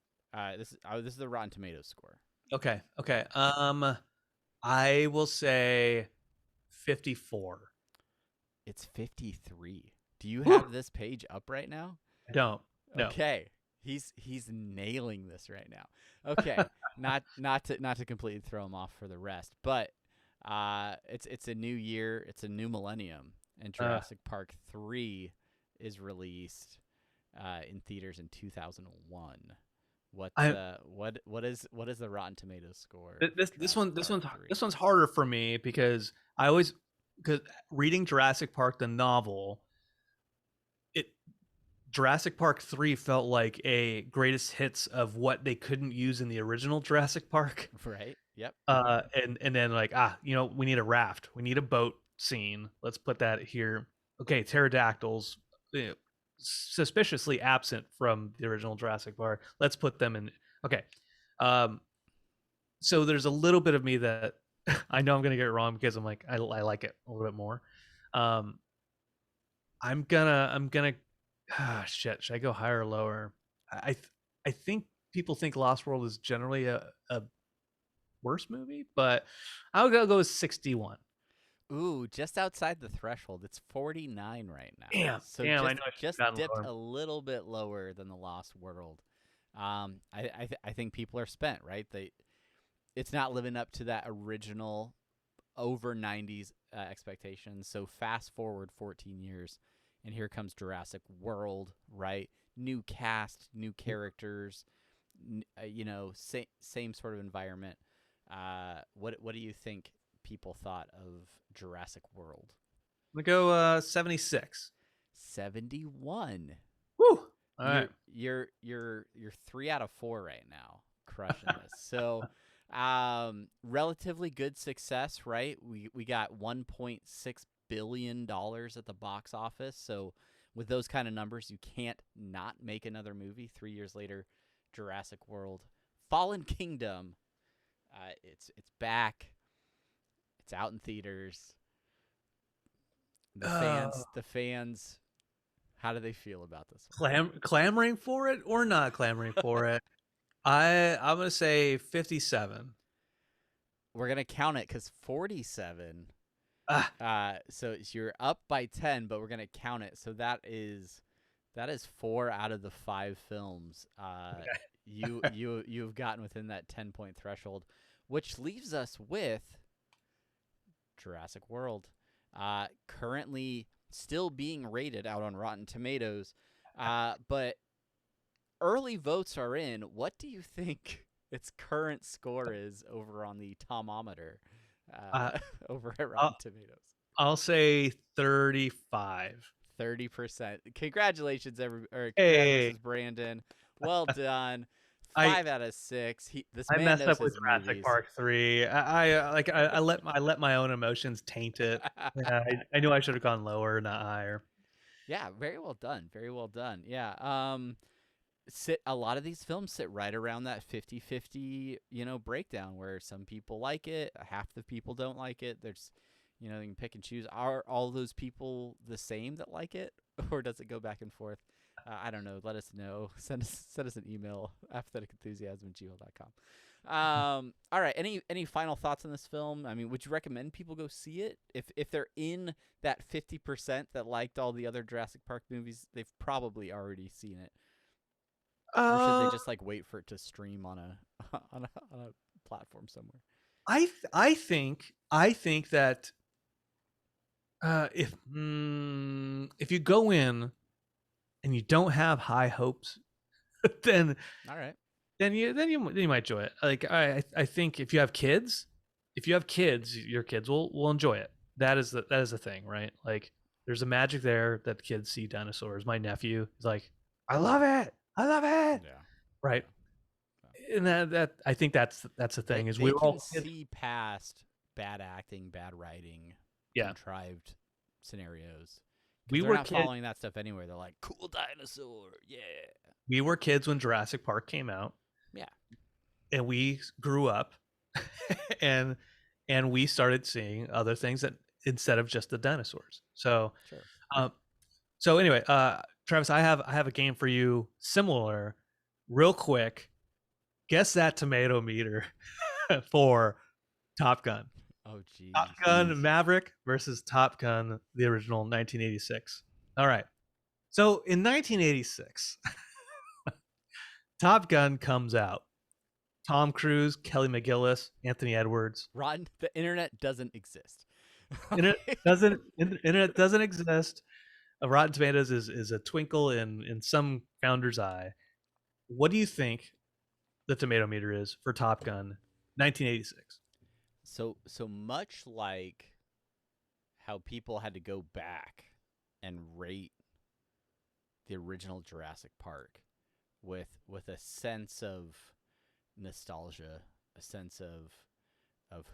B: This is the Rotten Tomatoes score.
C: Okay. Okay. I will say 54.
B: It's 53. Do you
C: Whew,
B: have this page up right now?
C: I don't. No.
B: Okay. He's nailing this right now. Okay. not to completely throw him off for the rest, but it's a new year, it's a new millennium, and Jurassic Park 3 is released in theaters in 2001.
C: I
B: What is the Rotten Tomatoes score?
C: this
B: Jurassic
C: one this
B: Park
C: one's
B: 3.
C: this one's harder for me because I always because reading Jurassic Park the novel, it Jurassic Park 3 felt like a greatest hits of what they couldn't use in the original Jurassic Park.
B: Right? Yep.
C: And then like, we need a raft. We need a boat scene. Let's put that here. Okay, pterodactyls, suspiciously absent from the original Jurassic Park. Let's put them in. Okay. Um, so there's a little bit of me that I know I'm gonna get it wrong because I'm like I like it a little bit more. Um, I'm gonna shit. Should I go higher or lower? I think people think Lost World is generally a worse movie, but I'll go with 61.
B: Ooh, just outside the threshold. It's 49 right now. So
C: Damn, I know I should have
B: just
C: gotten
B: dipped
C: lower.
B: a little bit lower than the Lost World. I think people are spent, right? It's not living up to that original over 90s expectations. So fast forward 14 years, and here comes Jurassic World, right? New cast, new characters, same sort of environment. What do you think people thought of Jurassic World?
C: I'm gonna go 76.
B: 71.
C: Woo! All right.
B: You're 3 out of 4 right now, crushing this. So, relatively good success, right? We got 1.6 billion dollars at the box office. So, with those kind of numbers, you can't not make another movie. 3 years later, Jurassic World, Fallen Kingdom. It's back. It's out in theaters. The fans. How do they feel about this one?
C: Clamoring for it or not clamoring for it? I'm gonna say 57.
B: We're gonna count it because 47.
C: Ah,
B: So you're up by 10, but we're gonna count it. So that is 4 out of the 5 films.
C: okay.
B: You've gotten within that 10-point threshold, which leaves us with Jurassic World, currently still being rated out on Rotten Tomatoes, but early votes are in. What do you think its current score is over on the Tomometer,
C: Uh,
B: over at
C: I'll,
B: Rotten Tomatoes?
C: I'll say 35.
B: 30%. Congratulations,
C: Hey,
B: congratulations, Brandon. Well done.
C: I
B: 5 out of 6. This
C: I
B: man
C: messed
B: knows
C: up with
B: his
C: Jurassic
B: movies.
C: Park 3. I let my own emotions taint it. Yeah, I knew I should have gone lower, not higher.
B: Yeah, very well done. Very well done. Yeah. A lot of these films sit right around that 50-50, breakdown where some people like it, half the people don't like it. There's You know, you can pick and choose. Are all those people the same that like it, or does it go back and forth? I don't know. Let us know. Send us an email, apatheticenthusiasm@gmail.com. All right. Any final thoughts on this film? I mean, would you recommend people go see it if they're in that 50% that liked all the other Jurassic Park movies? They've probably already seen it, or should they just like wait for it to stream on a on a platform somewhere?
C: I think that if you go in and you don't have high hopes, then
B: All right.
C: you might enjoy it. Like I think if you have kids, your kids will enjoy it. That is the thing, right? Like there's a magic there that kids see dinosaurs. My nephew is like, I love it,
B: Yeah.
C: right? And that I think that's the thing is
B: They
C: we
B: can
C: all
B: see past bad acting, bad writing,
C: Yeah.
B: contrived scenarios.
C: We
B: They're
C: were
B: not
C: kids.
B: following that stuff anywhere. They're like, cool dinosaur, yeah.
C: We were kids when Jurassic Park came out.
B: Yeah.
C: And we grew up and we started seeing other things that instead of just the dinosaurs. So
B: Sure.
C: so anyway, Travis, I have a game for you similar, real quick. Guess that tomato meter for Top Gun.
B: Oh, geez.
C: Top Gun Maverick versus Top Gun, the original 1986. All right. So in 1986, Top Gun comes out. Tom Cruise, Kelly McGillis, Anthony Edwards.
B: Rotten. The internet doesn't exist.
C: Internet doesn't exist. Rotten Tomatoes is a twinkle in some founder's eye. What do you think the tomato meter is for Top Gun 1986?
B: So much like how people had to go back and rate the original Jurassic Park with a sense of nostalgia, a sense of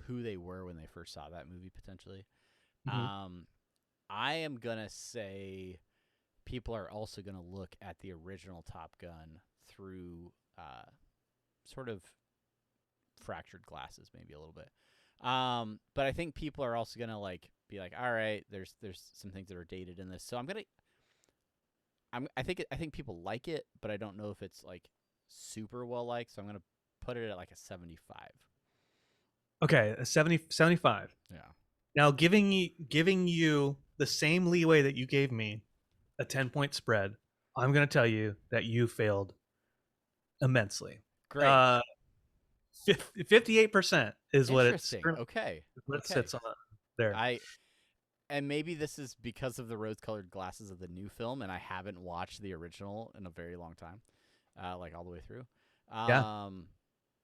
B: who they were when they first saw that movie potentially.
C: Mm-hmm.
B: I am gonna say people are also gonna look at the original Top Gun through sort of fractured glasses, maybe a little bit. But I think people are also gonna like be like, all right, there's some things that are dated in this, so I think people like it, but I don't know if it's like super well liked, so I'm gonna put it at like a 75.
C: Okay, a 75.
B: Yeah.
C: Now giving you the same leeway that you gave me, a 10-point spread, I'm going to tell you that you failed immensely.
B: Great.
C: 58% is what it's
B: okay.
C: What it sits on there.
B: And maybe this is because of the rose-colored glasses of the new film, and I haven't watched the original in a very long time, like all the way through.
C: Yeah.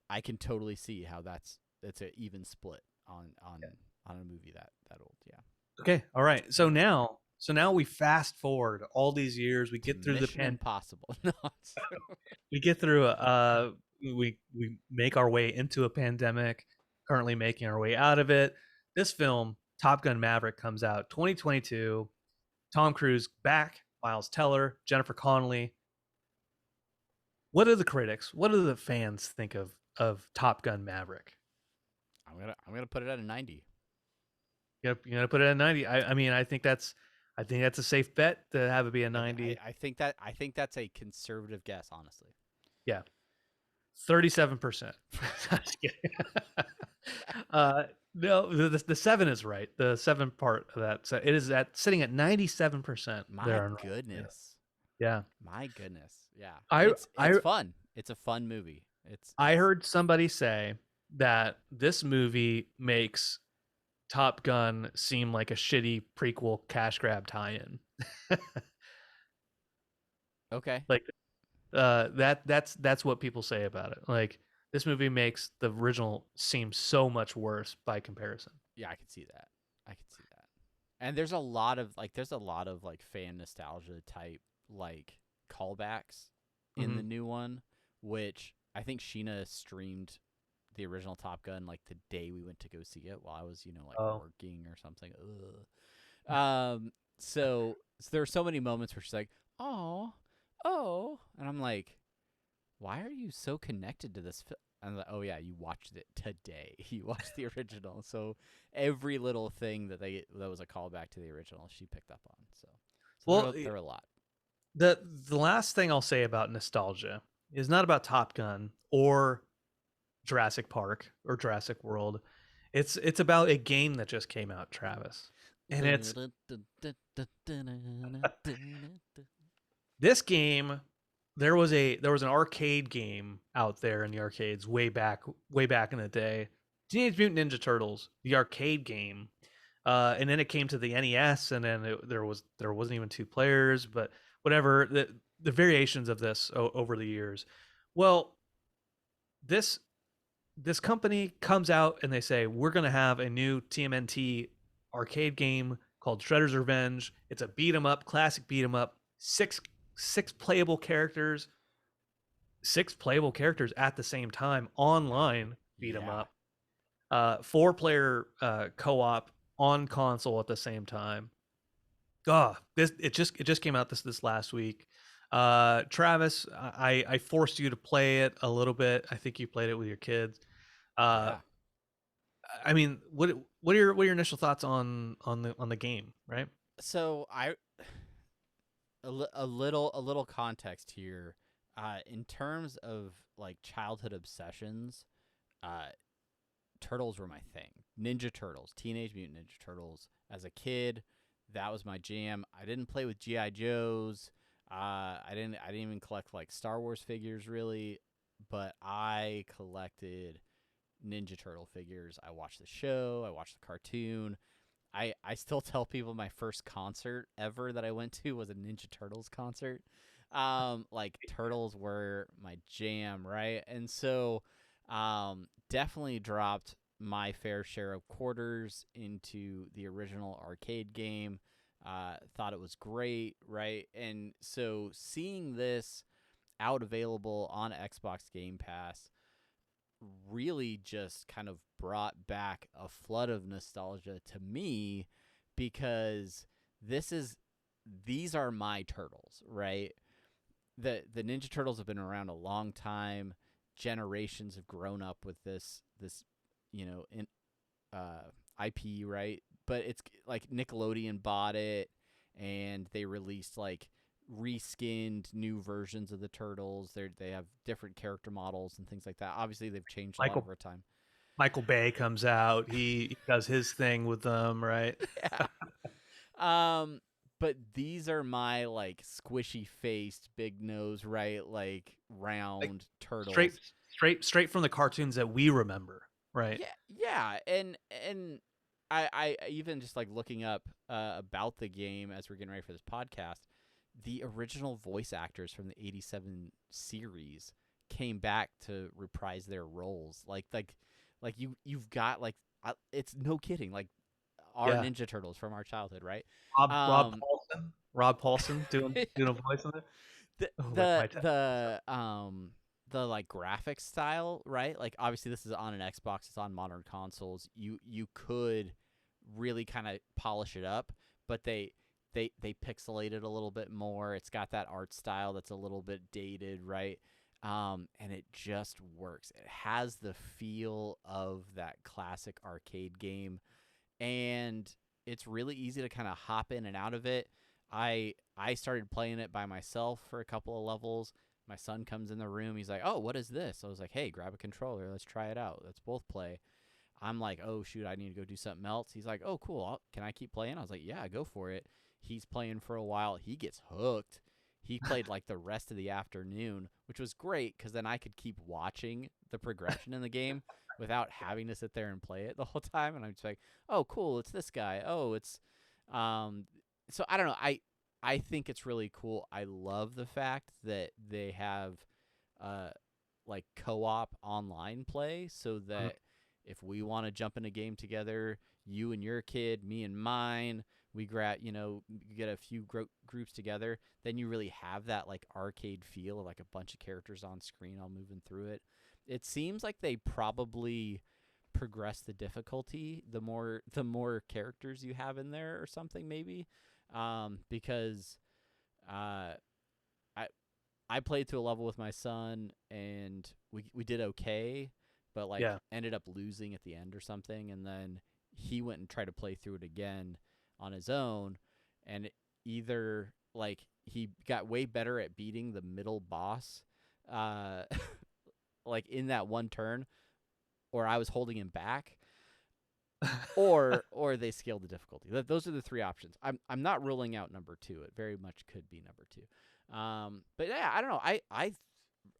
B: I can totally see how it's an even split on a movie that old. Yeah.
C: Okay. All right. So now we fast forward all these years. We get through
B: Mission Impossible. No,
C: we get through. We make our way into a pandemic. Currently making our way out of it. This film, Top Gun Maverick, comes out 2022. Tom Cruise back. Miles Teller, Jennifer Connelly. What do the critics? What do the fans think of Top Gun Maverick?
B: I'm gonna put it at a 90.
C: You're gonna put it at 90. I mean, I think that's a safe bet to have it be a 90.
B: I think that's a conservative guess, honestly.
C: Yeah, 37%. No, the 7 is right. The 7 part of that, so it is sitting at 97%.
B: My goodness.
C: Yeah.
B: My goodness. Yeah. It's fun. It's a fun movie.
C: I heard somebody say that this movie makes Top Gun seem like a shitty prequel cash grab tie-in.
B: Okay.
C: Like that's what people say about it. Like this movie makes the original seem so much worse by comparison.
B: Yeah, I can see that. And there's a lot of like fan nostalgia type like callbacks in the new one, which I think Sheena streamed the original Top Gun like the day we went to go see it while I was, working or something. So there are so many moments where she's like, oh, and I'm like, why are you so connected to this film? I'm like, oh yeah, you watched it today. You watched the original, so every little thing that was a callback to the original, she picked up on. So
C: Well,
B: there were a lot.
C: the last thing I'll say about nostalgia is not about Top Gun or Jurassic Park or Jurassic World. It's about a game that just came out, Travis. And it's this game. There was an arcade game out there in the arcades way back in the day. Teenage Mutant Ninja Turtles, the arcade game. And then it came to the NES, and then there wasn't even 2 players, but whatever, the variations of this over the years. Well, this company comes out and they say, we're going to have a new TMNT arcade game called Shredder's Revenge. It's a beat 'em up, classic beat 'em up, six playable characters, at the same time, online beat 'em
B: Yeah.
C: up, 4-player co-op on console at the same time. It just came out this last week. Travis, I forced you to play it a little bit. I think you played it with your kids.
B: Yeah.
C: I mean, what are your initial thoughts on the game, right?
B: So a little context here. In terms of like childhood obsessions, turtles were my thing. Ninja Turtles, Teenage Mutant Ninja Turtles. As a kid, that was my jam. I didn't play with GI Joes. I didn't even collect like Star Wars figures really, but I collected Ninja Turtle figures. I watched the show. I watched the cartoon. I still tell people my first concert ever that I went to was a Ninja Turtles concert. Like turtles were my jam, right? And so definitely dropped my fair share of quarters into the original arcade game. Thought it was great, right? And so seeing this out available on Xbox Game Pass really just kind of brought back a flood of nostalgia to me, because these are my turtles, right? The Ninja Turtles have been around a long time. Generations have grown up with this IP, right? But it's like Nickelodeon bought it, and they released like reskinned new versions of the turtles. They have different character models and things like that. Obviously, they've changed a lot over time.
C: Michael Bay comes out. He does his thing with them, right?
B: Yeah. But these are my like squishy faced, big nose, right? Like round
C: Like,
B: turtles.
C: straight from the cartoons that we remember, right?
B: Yeah, and I even just like looking up about the game as we're getting ready for this podcast, the original voice actors from the '87 series came back to reprise their roles. Like you've got like it's no kidding, like our
C: Yeah.
B: Ninja Turtles from our childhood, right?
C: Rob Paulson doing a voice on it.
B: the
C: Oh,
B: the the like graphic style, right? Like obviously this is on an Xbox, it's on modern consoles. You could really kind of polish it up, but they pixelate it a little bit more. It's got that art style that's a little bit dated, right? And it just works. It has the feel of that classic arcade game, and it's really easy to kind of hop in and out of it. I started playing it by myself for a couple of levels. My son comes in the room. He's like, "Oh, what is this?" I was like, "Hey, grab a controller. Let's try it out. Let's both play." I'm like, "Oh shoot, I need to go do something else." He's like, "Oh cool. Can I keep playing?" I was like, "Yeah, go for it." He's playing for a while. He gets hooked. He played like the rest of the afternoon, which was great because then I could keep watching the progression in the game without having to sit there and play it the whole time. And I'm just like, "Oh cool, it's this guy. Oh, it's so I don't know. I think it's really cool. I love the fact that they have like co-op online play, so that if we want to jump in a game together, you and your kid, me and mine, we get a few groups together, then you really have that like arcade feel of like a bunch of characters on screen all moving through it. It seems like they probably progress the difficulty the more characters you have in there or something, maybe, because I I played to a level with my son, and we did okay, but like
C: Yeah.
B: ended up losing at the end or something, and then he went and tried to play through it again on his own, and either like he got way better at beating the middle boss, uh, like in that one turn, or I was holding him back, or they scaled the difficulty. Those are the three options. I'm not ruling out number two. It very much could be number two. But yeah, I don't know.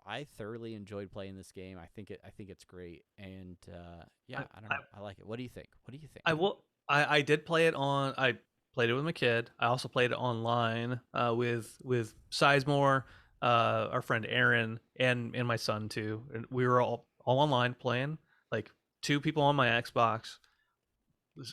B: I thoroughly enjoyed playing this game. I think it's great, and yeah, I don't know. I like it. What do you think? What do you think?
C: I did play it on. I played it with my kid. I also played it online with Sizemore, our friend Aaron, and my son too. And we were all online playing. Like two people on my Xbox,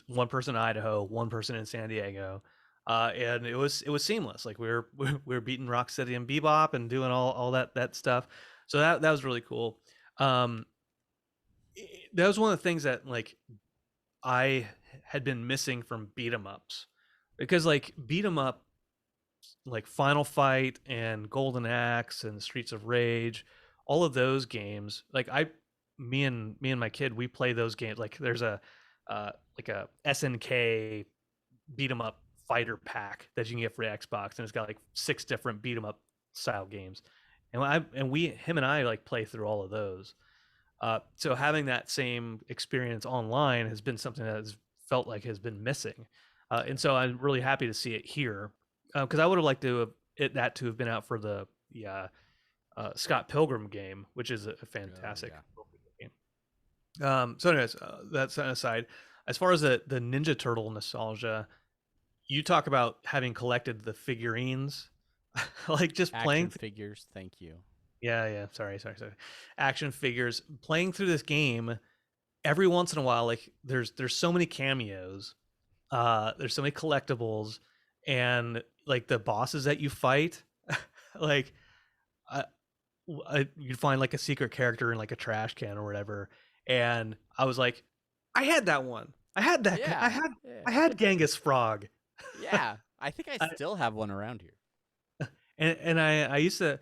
C: one person in Idaho, one person in San Diego, and it was seamless. Like we were beating Rocksteady and Bebop and doing all that stuff. So that was really cool. That was one of the things that like I had been missing from beat 'em ups, because like beat 'em up like Final Fight and Golden Axe and Streets of Rage, all of those games, like me and my kid, we play those games. Like there's a like a SNK beat 'em up fighter pack that you can get for Xbox, and it's got like 6 different beat 'em up style games, and him and I like play through all of those. So having that same experience online has been something that has felt like has been missing, and so I'm really happy to see it here, because I would have liked to have been out for the Scott Pilgrim game, which is a fantastic game. So anyways, that's an aside. As far as the Ninja Turtle nostalgia, you talk about having collected the figurines, like just
B: Action
C: playing
B: figures. Thank you.
C: Yeah. Sorry. Action figures. Playing through this game, every once in a while, like there's so many cameos, there's so many collectibles, and like the bosses that you fight, like you'd find like a secret character in like a trash can or whatever, and I was like, I had that one. I had that.
B: Yeah.
C: I had Genghis Frog.
B: Yeah. I think I still have one around here.
C: And I used to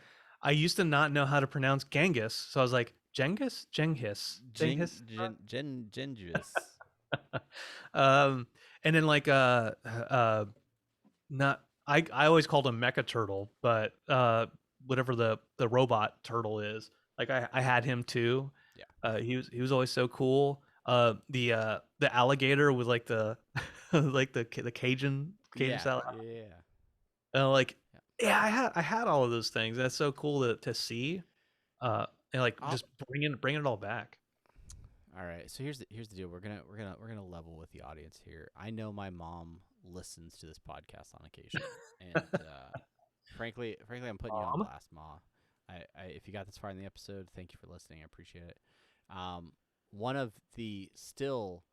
C: not know how to pronounce Genghis, so I was like Genghis.
B: Gengis.
C: And then like not I always called him Mecha Turtle, but whatever the robot turtle is, like I had him too.
B: Yeah.
C: He was always so cool. The alligator with like the like the Cajun style.
B: Yeah.
C: Like yeah, I had all of those things. That's so cool to see. And like just bringing it all back.
B: All right. So here's the deal. We're gonna level with the audience here. I know my mom listens to this podcast on occasion, and frankly, I'm putting you on blast, Ma. If you got this far in the episode, thank you for listening. I appreciate it. One of the still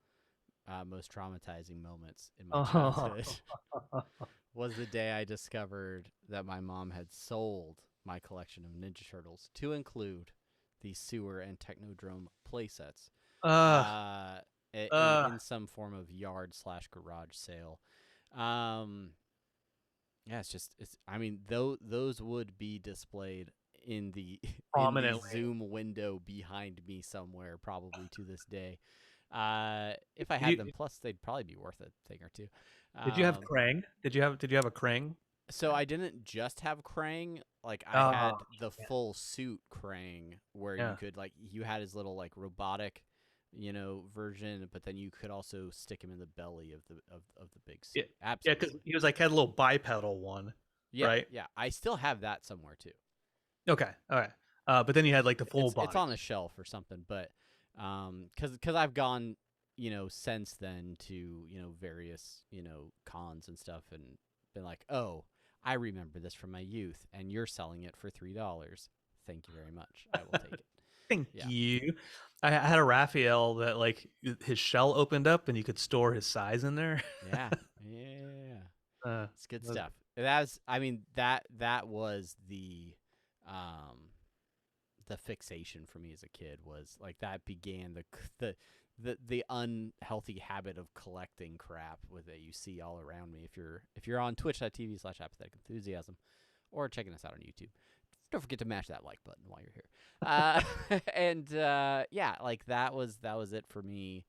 B: most traumatizing moments in my childhood was the day I discovered that my mom had sold my collection of Ninja Turtles, to include the Sewer and Technodrome playsets, in some form of yard/garage sale. Yeah, I mean, those would be displayed in the Zoom window behind me somewhere, probably to this day. If I had them, plus they'd probably be worth a thing or two.
C: Did you have Krang? Did you have a Krang?
B: So I didn't just have Krang. Like I had the full suit Krang, where you could you had his little like robotic, version, but then you could also stick him in the belly of the big suit.
C: Yeah,
B: absolutely.
C: Yeah, because he was like had a little bipedal one.
B: Yeah,
C: right?
B: Yeah, I still have that somewhere too.
C: Okay, all right. But then you had like the full body.
B: It's on a shelf or something, but because I've gone, since then to various cons and stuff, and been like, oh, I remember this from my youth, and you're selling it for $3. Thank you very much. I will take it.
C: Thank you. I had a Raphael that like his shell opened up and you could store his size in there.
B: Yeah. It's good stuff. That was the fixation for me as a kid, was like that began the unhealthy habit of collecting crap that you see all around me. If you're on twitch.tv/apathetic enthusiasm or checking us out on YouTube, don't forget to mash that like button while you're here. And yeah, like that was it for me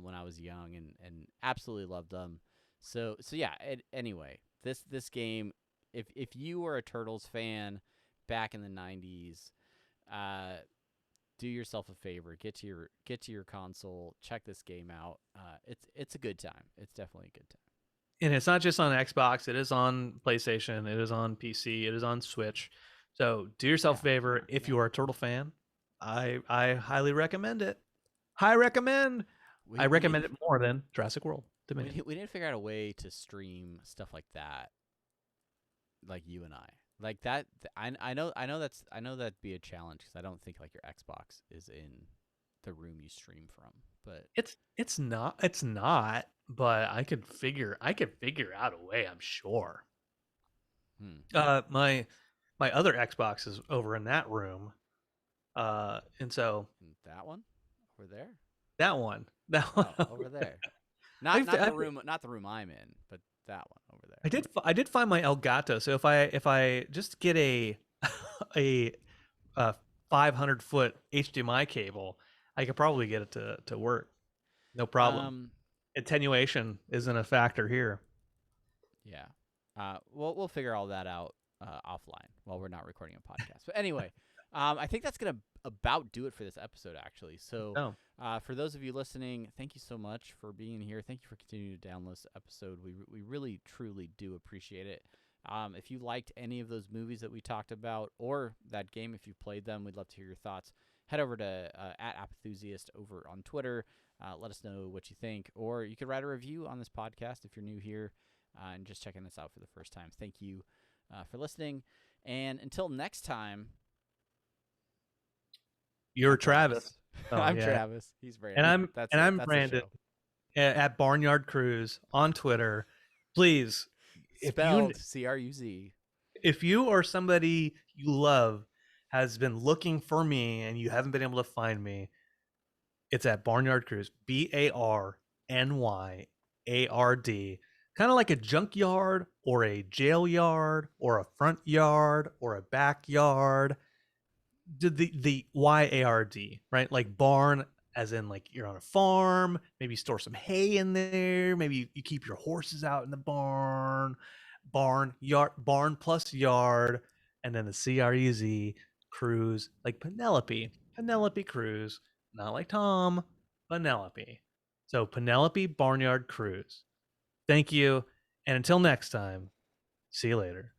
B: when I was young, and absolutely loved them. So yeah. Anyway, this game, if you were a Turtles fan back in the '90s, do yourself a favor, get to your console, check this game out. It's a good time. It's definitely a good time.
C: And it's not just on Xbox, it is on PlayStation, it is on PC, it is on Switch. So do yourself a favor if you are a Turtle fan. I highly recommend it. I recommend it more than Jurassic World to me.
B: We didn't figure out a way to stream stuff like that, like you and I. Like that, I know that'd be a challenge because I don't think like your Xbox is in the room you stream from. But
C: it's not. But I could figure out a way. I'm sure. My other Xbox is over in that room, and so
B: that one over there.
C: That one
B: over there. Not the room I'm in, but that one over there.
C: I did find my Elgato. So if I just get a 500-foot HDMI cable, I could probably get it to work. No problem. Attenuation isn't a factor here.
B: Yeah. We'll figure all that out offline while we're not recording a podcast. But anyway, I think that's gonna about do it for this episode, actually. So for those of you listening, thank you so much for being here. Thank you for continuing to download this episode. We really truly do appreciate it. If you liked any of those movies that we talked about, or that game, if you played them, we'd love to hear your thoughts. Head over to @Apathusiast over on Twitter. Let us know what you think, or you could write a review on this podcast if you're new here and just checking this out for the first time. Thank you for listening, and until next time.
C: You're Travis.
B: I'm Travis. He's Brandon.
C: And I'm Brandon at Barnyard Cruise on Twitter. Please,
B: spelled CRUZ.
C: If you or somebody you love has been looking for me and you haven't been able to find me, it's at Barnyard Cruise. BARNYARD. Kind of like a junkyard or a jail yard or a front yard or a backyard. The YARD, right? Like barn, as in like you're on a farm, maybe store some hay in there, maybe you keep your horses out in the barn. Barn plus yard, and then the CRUZ, cruise, like Penelope Cruise, not like Tom, Penelope. So Penelope Barnyard Cruise. Thank you, and until next time, see you later.